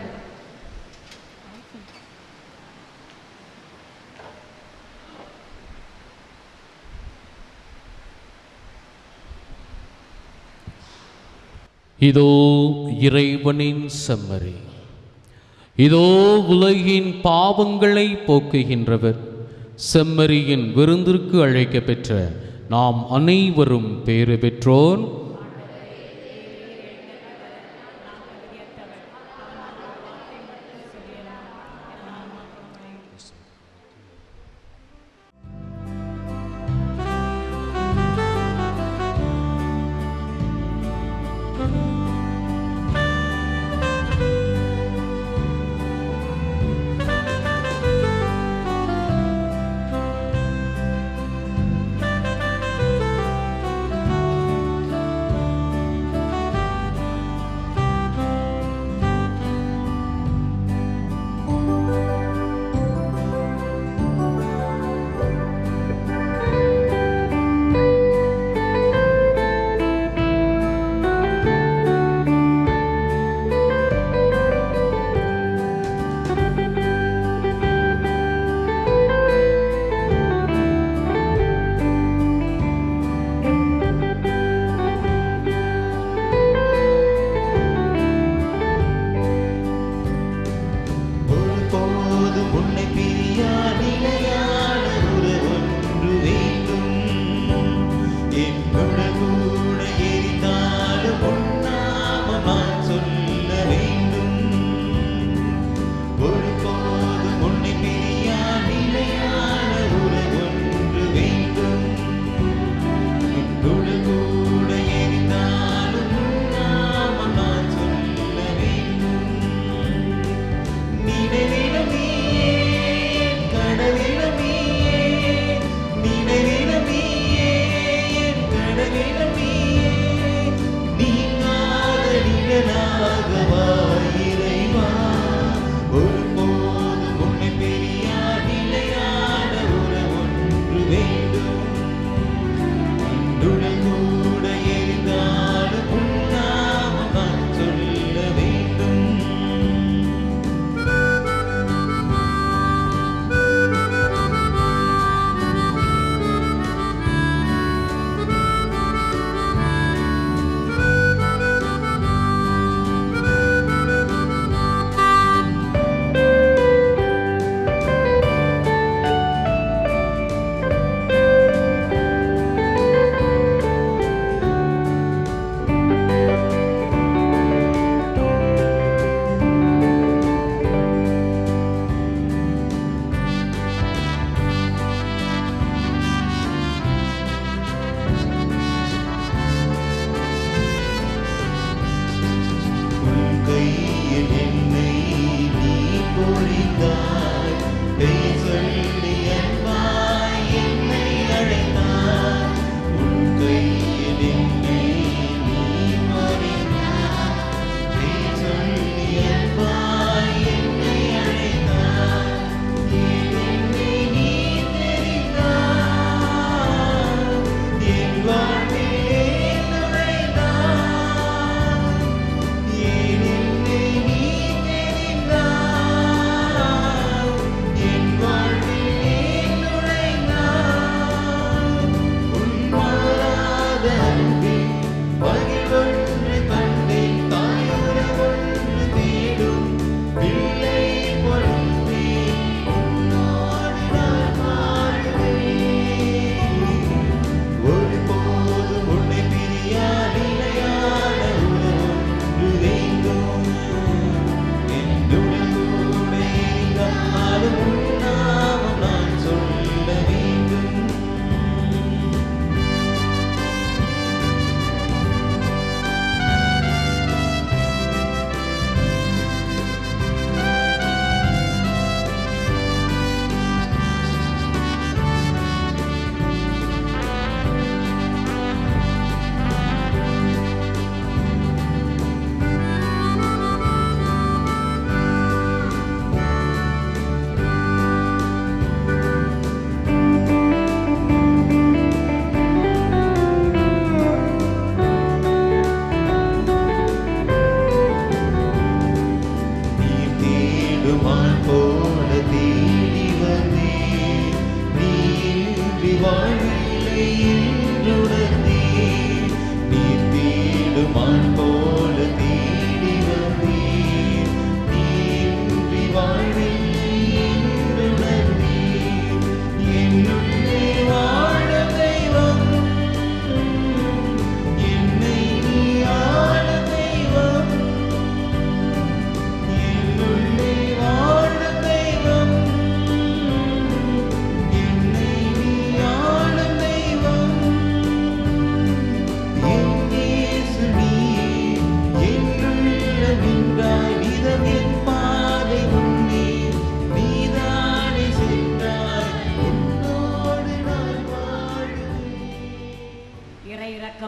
இதோ இறைவனின் செம்மறி, இதோ உலகின் பாவங்களை போக்குகின்றவர். செம்மறியின் விருந்திற்கு அழைக்க பெற்ற நாம் அனைவரும் பேறு பெற்றோர்.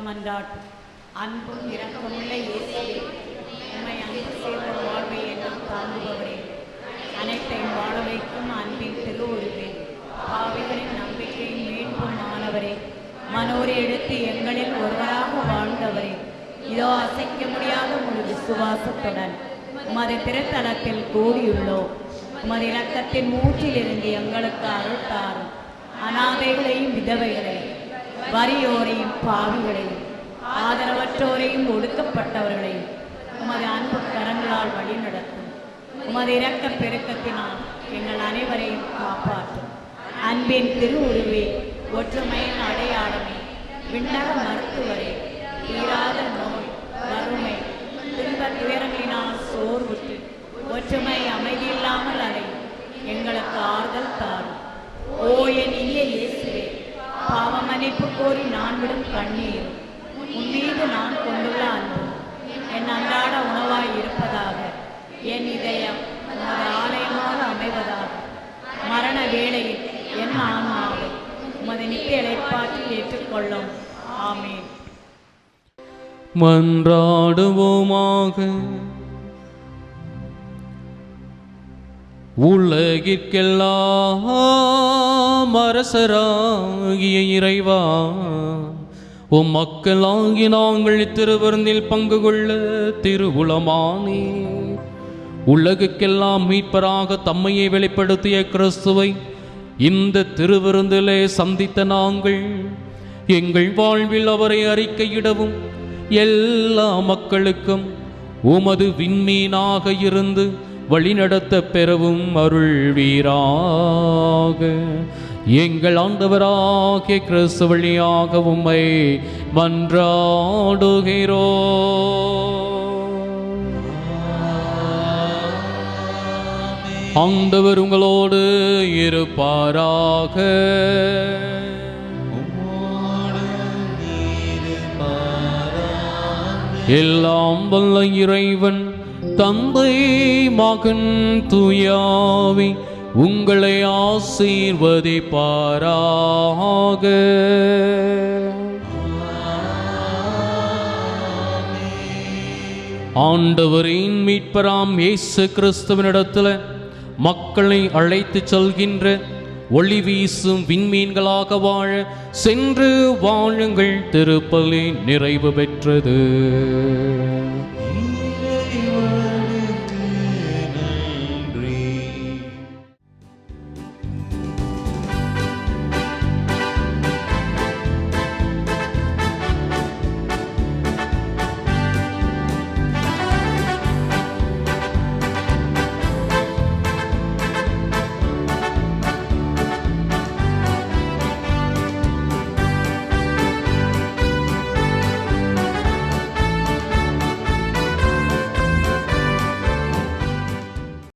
மன்றாட்டு. அன்பும் இரக்கமுள்ள இயேசுவே, உம்மை அன்பு செய்வோர் வாழ்வை எல்லாம் தாங்குபவரே, அனைத்தையும் வாழ வைக்கும் அன்பின் திருவுருவே, பாவிகளின் நம்பிக்கையும் மீட்பும் ஆனவரே, மனோரை எடுத்து எங்களில் ஒருவராக வாழ்ந்தவரே, இதோ அசைக்க முடியாத ஒரு விசுவாசத்துடன் உமது திருத்தலத்தில் கூடியுள்ளோம். உமது இரக்கத்தின் மூச்சிலிருந்து எங்களுக்கு அருள் தாரும். அநாதைகளையும் விதவைகளையும் வறியோரையும் பாவிகளையும் ஆதரவற்றோரையும் ஒடுக்கப்பட்டவர்களையும் உமது அன்பு கரங்களால் வழிநடத்தும். உமது இரக்க பெருக்கத்தினால் எங்கள் அனைவரையும் காப்பாற்றும். அன்பின் திருவுருவே, ஒற்றுமையின் அடையாளமே, விண்ணக மருத்துவரே, தீராத நோய், வறுமை, துன்பத் துயரங்களினால் சோர்வுற்று ஒற்றுமை அமைதியில்லாமல் அலையும் எங்களுக்கு ஆறுதல் தாரும். ஓ என் இனிய இயேசுவே, பாவ மன்னிப்பு கோரி நான் விடும் கண்ணீர், உன் மீது நான் கொண்டுள்ள அன்பு என் அன்றாட உணவாய் இருப்பதாக. என் இதயம் உமது ஆலயமாக அமைவதாக. மரண வேளையில் என் ஆன்மாவை உமது நித்திய இளைப்பாற்றில் ஏற்றுக்கொள்ளும். ஆமென். மன்றாடுவோமாக. உலகிற்கெல்லாம் அரசராகிய இறைவா, உம் மக்களாகி நாங்கள் திருவிருந்தில் பங்கு கொள்ள திருவுளமானே. உலகுக்கெல்லாம் மீட்பராக தம்மையை வெளிப்படுத்திய கிறிஸ்துவை இந்த திருவிருந்திலே சந்தித்த நாங்கள் எங்கள் வாழ்வில் அவரை அறிக்கையிடவும் எல்லா மக்களுக்கும் உமது விண்மீனாக இருந்து வழிநடத்த பெறவும் அருள்வீராக. எங்கள் ஆண்டவராகிய கிறிஸ்து வழியாக உம்மை மன்றாடுகிறோம். ஆண்டவர் உங்களோடு இருப்பாராக. எல்லாம் வல்ல இறைவன் தந்தை மகன் தூயாவி உங்களை ஆசீர்வதிப்பாராக. ஆண்டவரின் மீட்பராம் இயேசு கிறிஸ்துவினிடத்தில் மக்களை அழைத்து செல்கின்ற ஒளி வீசும் விண்மீன்களாக வாழ சென்று வாழுங்கள். திருப்பலி நிறைவு பெற்றது.